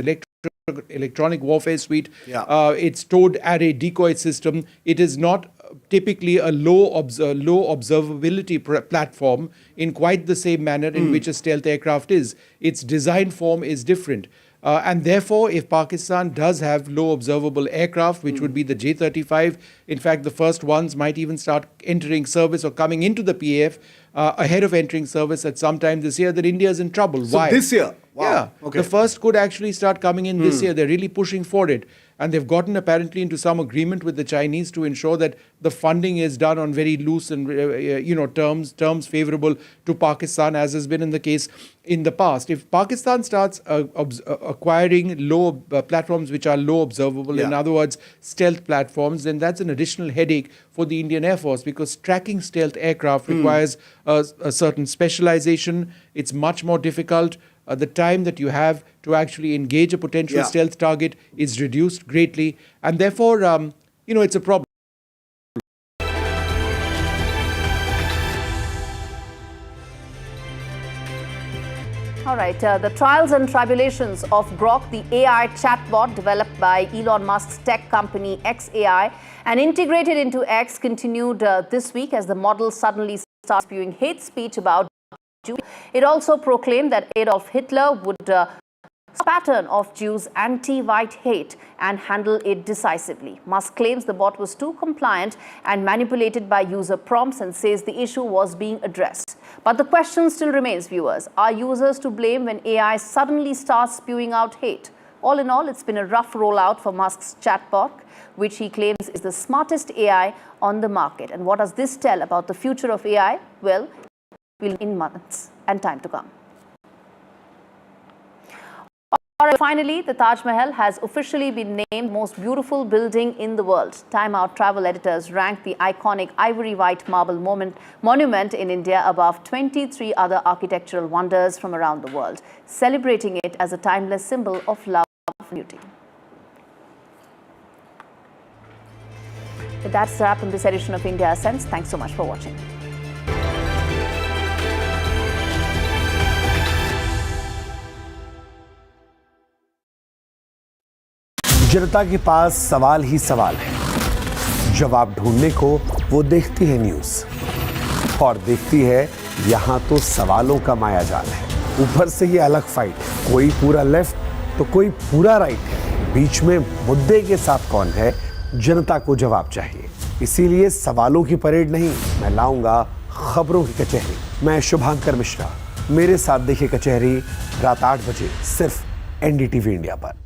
electronic warfare suite, its towed array decoy system, it is not typically a low observability platform in quite the same manner in which a stealth aircraft is. Its design form is different. And therefore, if Pakistan does have low observable aircraft, which would be the J-35, in fact, the first ones might even start entering service or coming into the PAF ahead of entering service at some time this year, that India is in trouble. So Why? this year? Yeah, the first could actually start coming in this year. They're really pushing for it. And they've gotten apparently into some agreement with the Chinese to ensure that the funding is done on very loose and terms favorable to Pakistan, as has been in the case in the past. If Pakistan starts acquiring low platforms which are low observable, in other words, stealth platforms, then that's an additional headache for the Indian Air Force, because tracking stealth aircraft requires a certain specialization. It's much more difficult. The time that you have to actually engage a potential stealth target is reduced greatly. And therefore, it's a problem. All right, the trials and tribulations of Grok, the AI chatbot developed by Elon Musk's tech company XAI and integrated into X, continued this week as the model suddenly started spewing hate speech about Jews. It also proclaimed that Adolf Hitler would pattern of Jews' anti-white hate and handle it decisively. Musk claims the bot was too compliant and manipulated by user prompts and says the issue was being addressed. But the question still remains, viewers. Are users to blame when AI suddenly starts spewing out hate? All in all, it's been a rough rollout for Musk's chatbot, which he claims is the smartest AI on the market. And what does this tell about the future of AI? Well, in months and time to come. All right, finally, the Taj Mahal has officially been named most beautiful building in the world. Time Out travel editors ranked the iconic ivory white marble monument in India above 23 other architectural wonders from around the world, celebrating it as a timeless symbol of love and beauty. With that's a wrap on this edition of India Ascends. Thanks so much for watching. जनता के पास सवाल ही सवाल है। जवाब ढूंढने को वो देखती है न्यूज़ और देखती है यहाँ तो सवालों का मायाजाल है। ऊपर से ये अलग फाइट है, कोई पूरा लेफ्ट तो कोई पूरा राइट है। बीच में मुद्दे के साथ कौन है, जनता को जवाब चाहिए। इसीलिए सवालों की परेड नहीं, मैं लाऊंगा खबरों की कचहरी। मैं शुभांकर मिश्रा, मेरे साथ देखिए कचहरी रात 8 बजे सिर्फ NDTV इंडिया पर।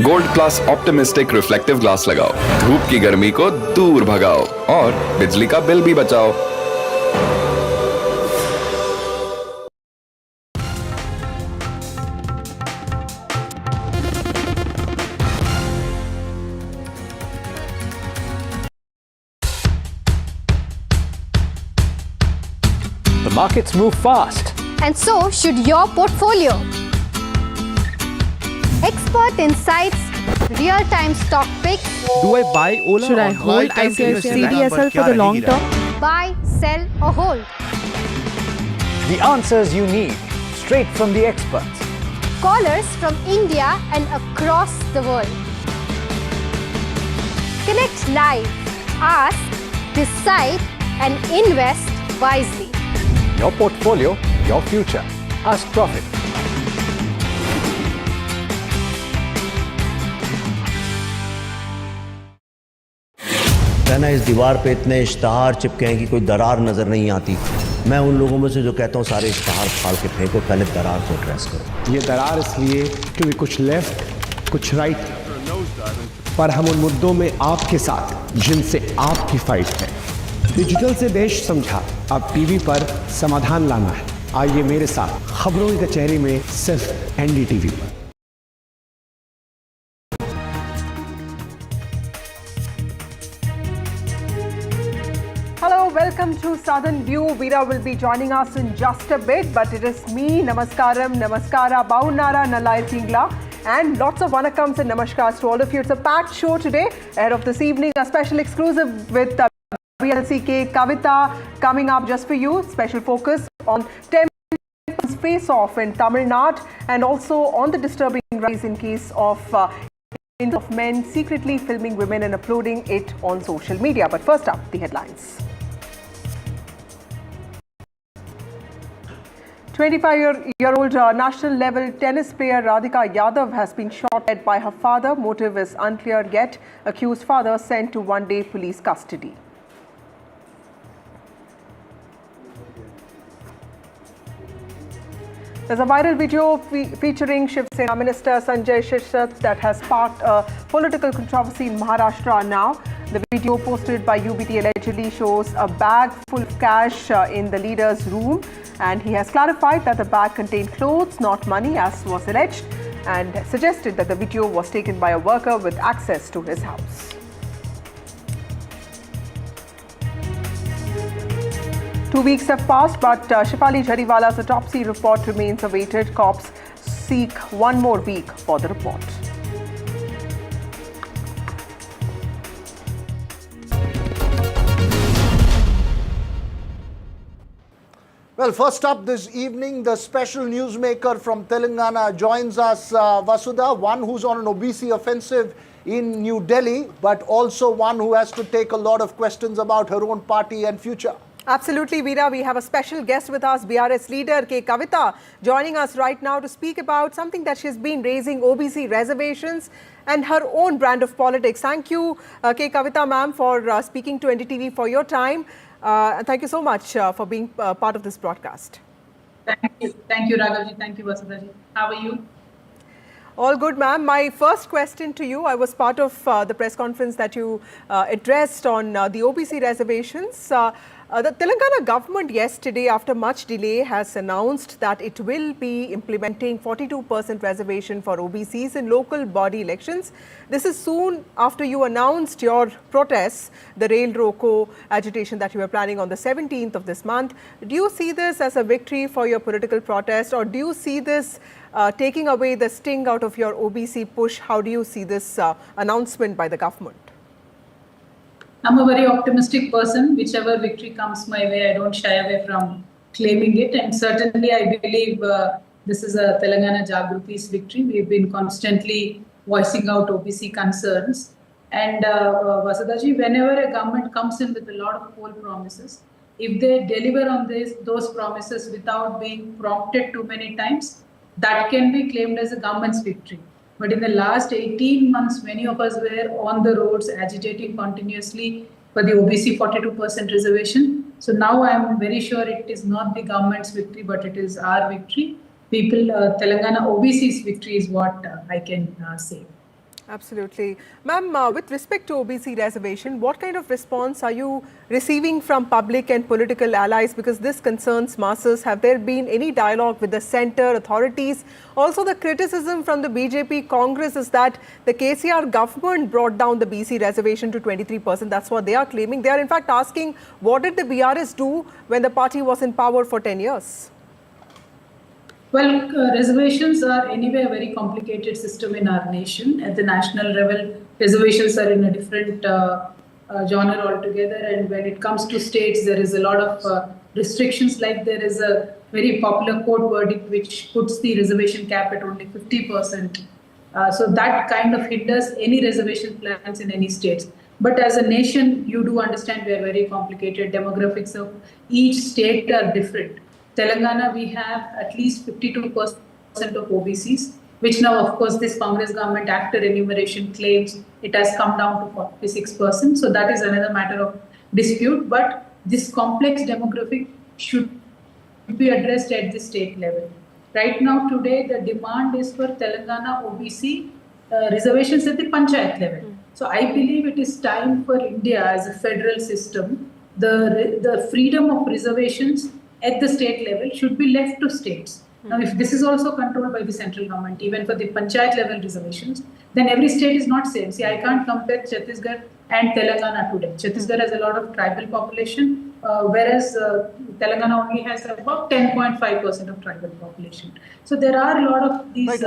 Gold plus optimistic reflective glass लगाओ, धूप की गर्मी को दूर भगाओ और बिजली का बिल भी बचाओ। The markets move fast. And so should your portfolio. Expert insights, real-time stock picks. Do I buy Ola? Should I hold CDSL for the long term? Buy, sell or hold? The answers you need, straight from the experts. Callers from India and across the world. Connect live, ask, decide and invest wisely. Your portfolio, your future. Ask Profit. कहना इस दीवार पे इतने इश्तहार चिपके हैं कि कोई दरार नजर नहीं आती। मैं उन लोगों में से जो कहता हूँ सारे इश्तहार फाड़ के फेंको, पहले दरार को एड्रेस करो। ये दरार इसलिए क्योंकि कुछ लेफ्ट कुछ राइट, पर हम उन मुद्दों में आपके साथ जिनसे आपकी फाइट है। डिजिटल से देश समझा, अब टीवी पर समाधान लाना है। आइए मेरे साथ खबरों की कचहरी में सिर्फ NDTV पर। Hello, welcome to Southern View. Veera will be joining us in just a bit, but it is me, Namaskaram, Namaskara, Baunara, Nalai Tingla, and lots of Vanakams and Namaskars to all of you. It's a packed show today. Ahead of this evening, a special exclusive with BLC K Kavitha coming up just for you. Special focus on Temple's face-off in Tamil Nadu and also on the disturbing rise in case of men secretly filming women and uploading it on social media. But first up, the headlines. 25-year-old national-level tennis player Radhika Yadav has been shot dead by her father. Motive is unclear yet. Accused father sent to one-day police custody. There's a viral video featuring Shiv Sena Minister Sanjay Gaikwad that has sparked a political controversy in Maharashtra now. The video posted by UBT allegedly shows a bag full of cash in the leader's room, and he has clarified that the bag contained clothes, not money, as was alleged, and suggested that the video was taken by a worker with access to his house. Two weeks have passed, but Shefali Jariwala's autopsy report remains awaited. Cops seek one more week for the report. Well, first up this evening, the special newsmaker from Telangana joins us, Vasudha, one who's on an OBC offensive in New Delhi, but also one who has to take a lot of questions about her own party and future. Absolutely, Veera. We have a special guest with us, BRS leader K Kavitha, joining us right now to speak about something that she's been raising, OBC reservations and her own brand of politics. Thank you, K Kavitha ma'am, for speaking to NDTV, for your time. And thank you so much for being part of this broadcast. Thank you, Raghavji. Thank you, Vasudha ji. How are you? All good, ma'am. My first question to you, I was part of the press conference that you addressed on the OBC reservations. The Telangana government yesterday, after much delay, has announced that it will be implementing 42% reservation for OBCs in local body elections. This is soon after you announced your protests, the Rail Roko agitation that you were planning on the 17th of this month. Do you see this as a victory for your political protest, or do you see this taking away the sting out of your OBC push? How do you see this announcement by the government? I'm a very optimistic person. Whichever victory comes my way, I don't shy away from claiming it. And certainly, I believe this is a Telangana Jagrupi's victory. We've been constantly voicing out OBC concerns. And Vasudha ji, whenever a government comes in with a lot of poll promises, if they deliver on those promises without being prompted too many times, that can be claimed as a government's victory. But in the last 18 months, many of us were on the roads agitating continuously for the OBC 42% reservation. So now I am very sure it is not the government's victory, but it is our victory. Telangana OBC's victory is what I can say. Absolutely. Ma'am, with respect to OBC reservation, what kind of response are you receiving from public and political allies? Because this concerns masses. Have there been any dialogue with the centre authorities? Also, the criticism from the BJP Congress is that the KCR government brought down the BC reservation to 23%. That's what they are claiming. They are in fact asking, what did the BRS do when the party was in power for 10 years? Well, reservations are anyway a very complicated system in our nation. At the national level, reservations are in a different genre altogether. And when it comes to states, there is a lot of restrictions. Like there is a very popular court verdict which puts the reservation cap at only 50%. So that kind of hinders any reservation plans in any states. But as a nation, you do understand we are very complicated. Demographics of each state are different. Telangana, we have at least 52% of OBCs, which now, of course, this Congress government, after enumeration, claims it has come down to 46%. So that is another matter of dispute. But this complex demographic should be addressed at the state level. Right now, today, the demand is for Telangana OBC reservations at the panchayat level. So I believe it is time for India as a federal system, the freedom of reservations at the state level should be left to states. Now, if this is also controlled by the central government, even for the panchayat level reservations, then every state is not same. See, I can't compare Chhattisgarh and Telangana today. Chhattisgarh has a lot of tribal population, whereas Telangana only has about 10.5% of tribal population. So there are a lot of these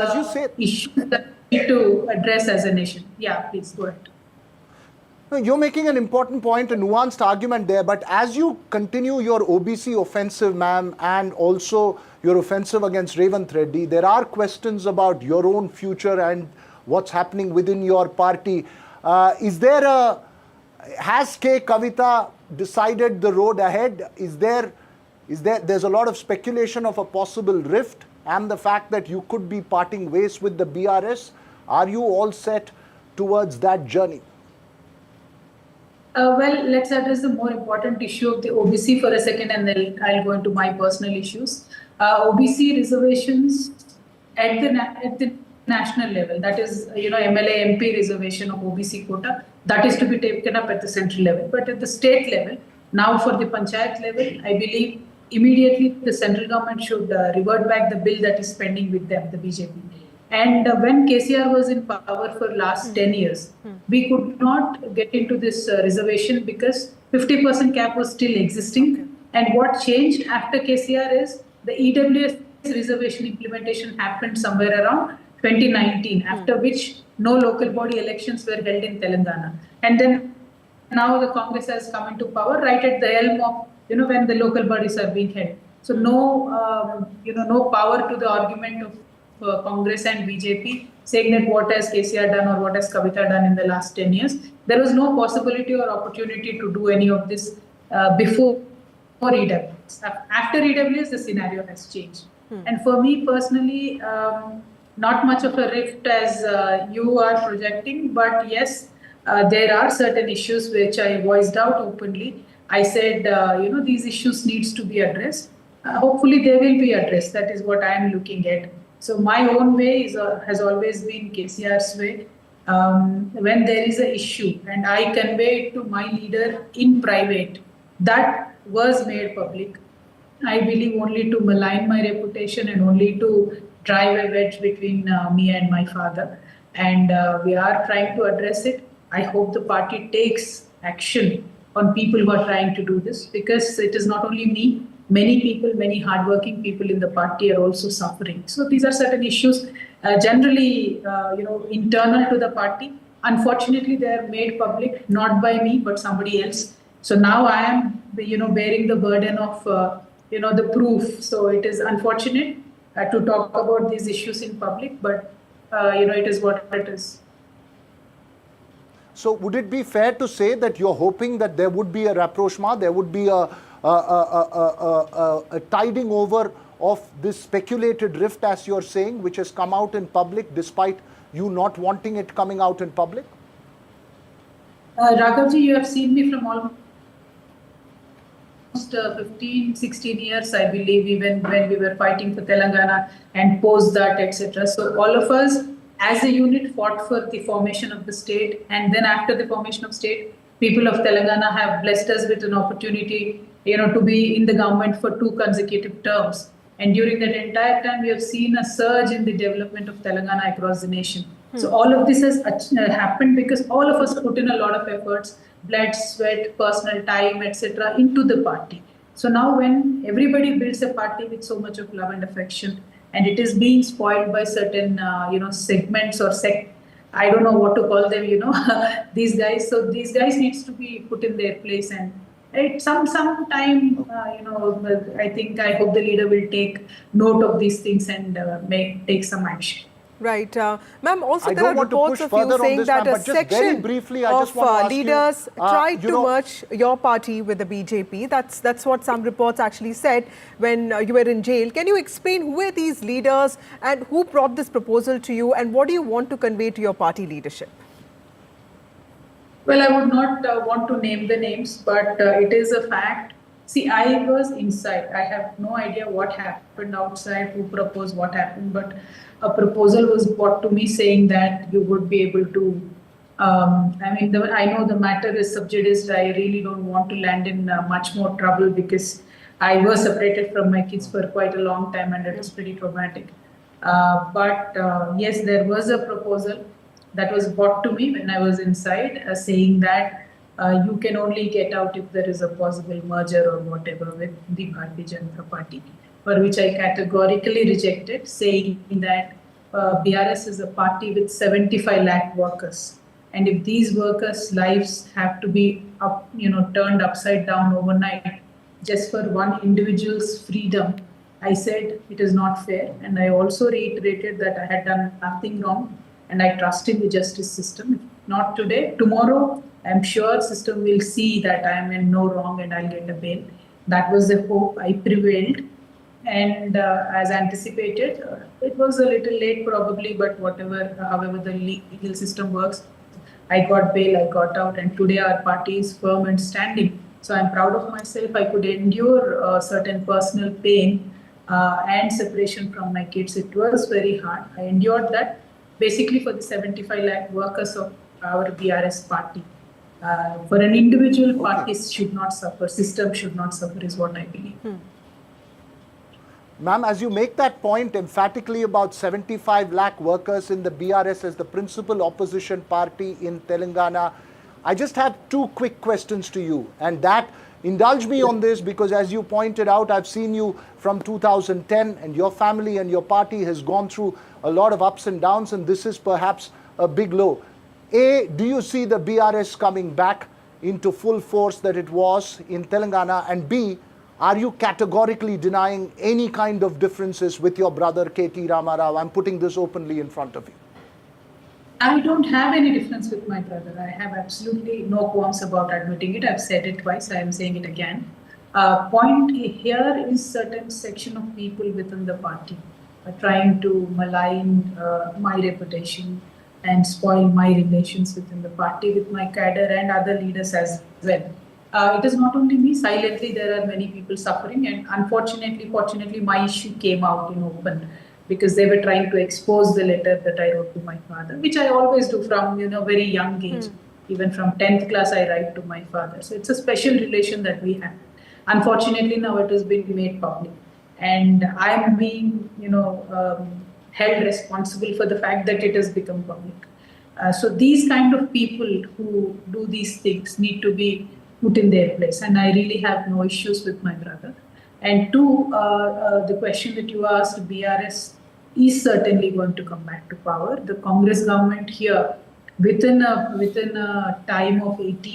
issues that we need to address as a nation. Yeah, please go ahead. You're making an important point, a nuanced argument there, but as you continue your OBC offensive, ma'am, and also your offensive against Revanth Reddy, there are questions about your own future and what's happening within your party. Has K Kavitha decided the road ahead? There's a lot of speculation of a possible rift and the fact that you could be parting ways with the BRS. Are you all set towards that journey? Well, let's address the more important issue of the OBC for a second, and then I'll go into my personal issues. OBC reservations at the national level, that is, MLA MP reservation of OBC quota, that is to be taken up at the central level. But at the state level, now for the panchayat level, I believe immediately the central government should revert back the bill that is pending with them, the BJP. And when KCR was in power for last 10 years, we could not get into this reservation because 50% cap was still existing. And what changed after KCR is the EWS reservation implementation happened somewhere around 2019, after which no local body elections were held in Telangana. And then now the Congress has come into power right at the helm of, when the local bodies are being held. So no power to the argument of Congress and BJP saying that what has KCR done or what has Kavitha done in the last 10 years. There was no possibility or opportunity to do any of this before EWS. After EWS, the scenario has changed. And for me personally, not much of a rift as you are projecting, but yes, there are certain issues which I voiced out openly. I said, these issues needs to be addressed. Hopefully they will be addressed. That is what I am looking at. So my own way has always been KCR's way. When there is an issue and I convey it to my leader in private, that was made public. I believe only to malign my reputation and only to drive a wedge between me and my father. And we are trying to address it. I hope the party takes action on people who are trying to do this, because it is not only me. Many people, many hardworking people in the party are also suffering. So these are certain issues, generally, internal to the party. Unfortunately, they are made public, not by me, but somebody else. So now I am, bearing the burden of, the proof. So it is unfortunate to talk about these issues in public, but, it is what it is. So would it be fair to say that you're hoping that there would be a rapprochement, there would be a tiding over of this speculated rift, as you're saying, which has come out in public despite you not wanting it coming out in public? Raghavji, you have seen me from almost 15, 16 years, I believe, even when we were fighting for Telangana and post that, etc. So all of us as a unit fought for the formation of the state. And then after the formation of state, people of Telangana have blessed us with an opportunity, to be in the government for 2 consecutive terms. And during that entire time, we have seen a surge in the development of Telangana across the nation. So all of this has happened because all of us put in a lot of efforts, blood, sweat, personal time, etc. into the party. So now when everybody builds a party with so much of love and affection, and it is being spoiled by certain, segments or I don't know what to call them, these guys. So these guys needs to be put in their place, and some time, I hope the leader will take note of these things and take some action. Right. Ma'am, also there are reports of you saying that a section of leaders tried to merge your party with the BJP. That's what some reports actually said when you were in jail. Can you explain who were these leaders and who brought this proposal to you, and what do you want to convey to your party leadership? Well, I would not want to name the names, but it is a fact. See, I was inside. I have no idea what happened outside, who proposed what happened, but a proposal was brought to me saying that you would be able to, I know the matter is sub judice. I really don't want to land in much more trouble because I was separated from my kids for quite a long time and it was pretty traumatic. But yes, there was a proposal that was brought to me when I was inside saying that you can only get out if there is a possible merger or whatever with the Bharatiya Janata Party, for which I categorically rejected, saying that BRS is a party with 75 lakh workers. And if these workers' lives have to be turned upside down overnight just for one individual's freedom, I said it is not fair. And I also reiterated that I had done nothing wrong and I trust in the justice system. If not today, tomorrow, I'm sure system will see that I am in no wrong and I'll get a bail. That was the hope. I prevailed. And as anticipated, it was a little late probably, but however the legal system works, I got bail, I got out, and today our party is firm and standing. So I'm proud of myself. I could endure certain personal pain and separation from my kids. It was very hard. I endured that basically for the 75 lakh workers of our BRS party. For an individual, parties should not suffer, system should not suffer is what I believe. Ma'am, as you make that point emphatically about 75 lakh workers in the BRS as the principal opposition party in Telangana, I just have two quick questions to you. And that, indulge me on this, because as you pointed out, I've seen you from 2010 and your family and your party has gone through a lot of ups and downs, and this is perhaps a big low. A, do you see the BRS coming back into full force that it was in Telangana? And B, are you categorically denying any kind of differences with your brother K.T. Rama Rao? I'm putting this openly in front of you. I don't have any difference with my brother. I have absolutely no qualms about admitting it. I've said it twice. I am saying it again. Point here is certain section of people within the party trying to malign my reputation and spoil my relations within the party with my cadre and other leaders as well. It is not only me. Silently, there are many people suffering, and unfortunately, fortunately, my issue came out in open because they were trying to expose the letter that I wrote to my father, which I always do from very young age. Even from 10th class, I write to my father. So it's a special relation that we have. Unfortunately, now it has been made public, and I am being held responsible for the fact that it has become public. So these kind of people who do these things need to be put in their place, and I really have no issues with my brother. And two, the question that you asked, BRS is certainly going to come back to power. The Congress government here, within a time of 18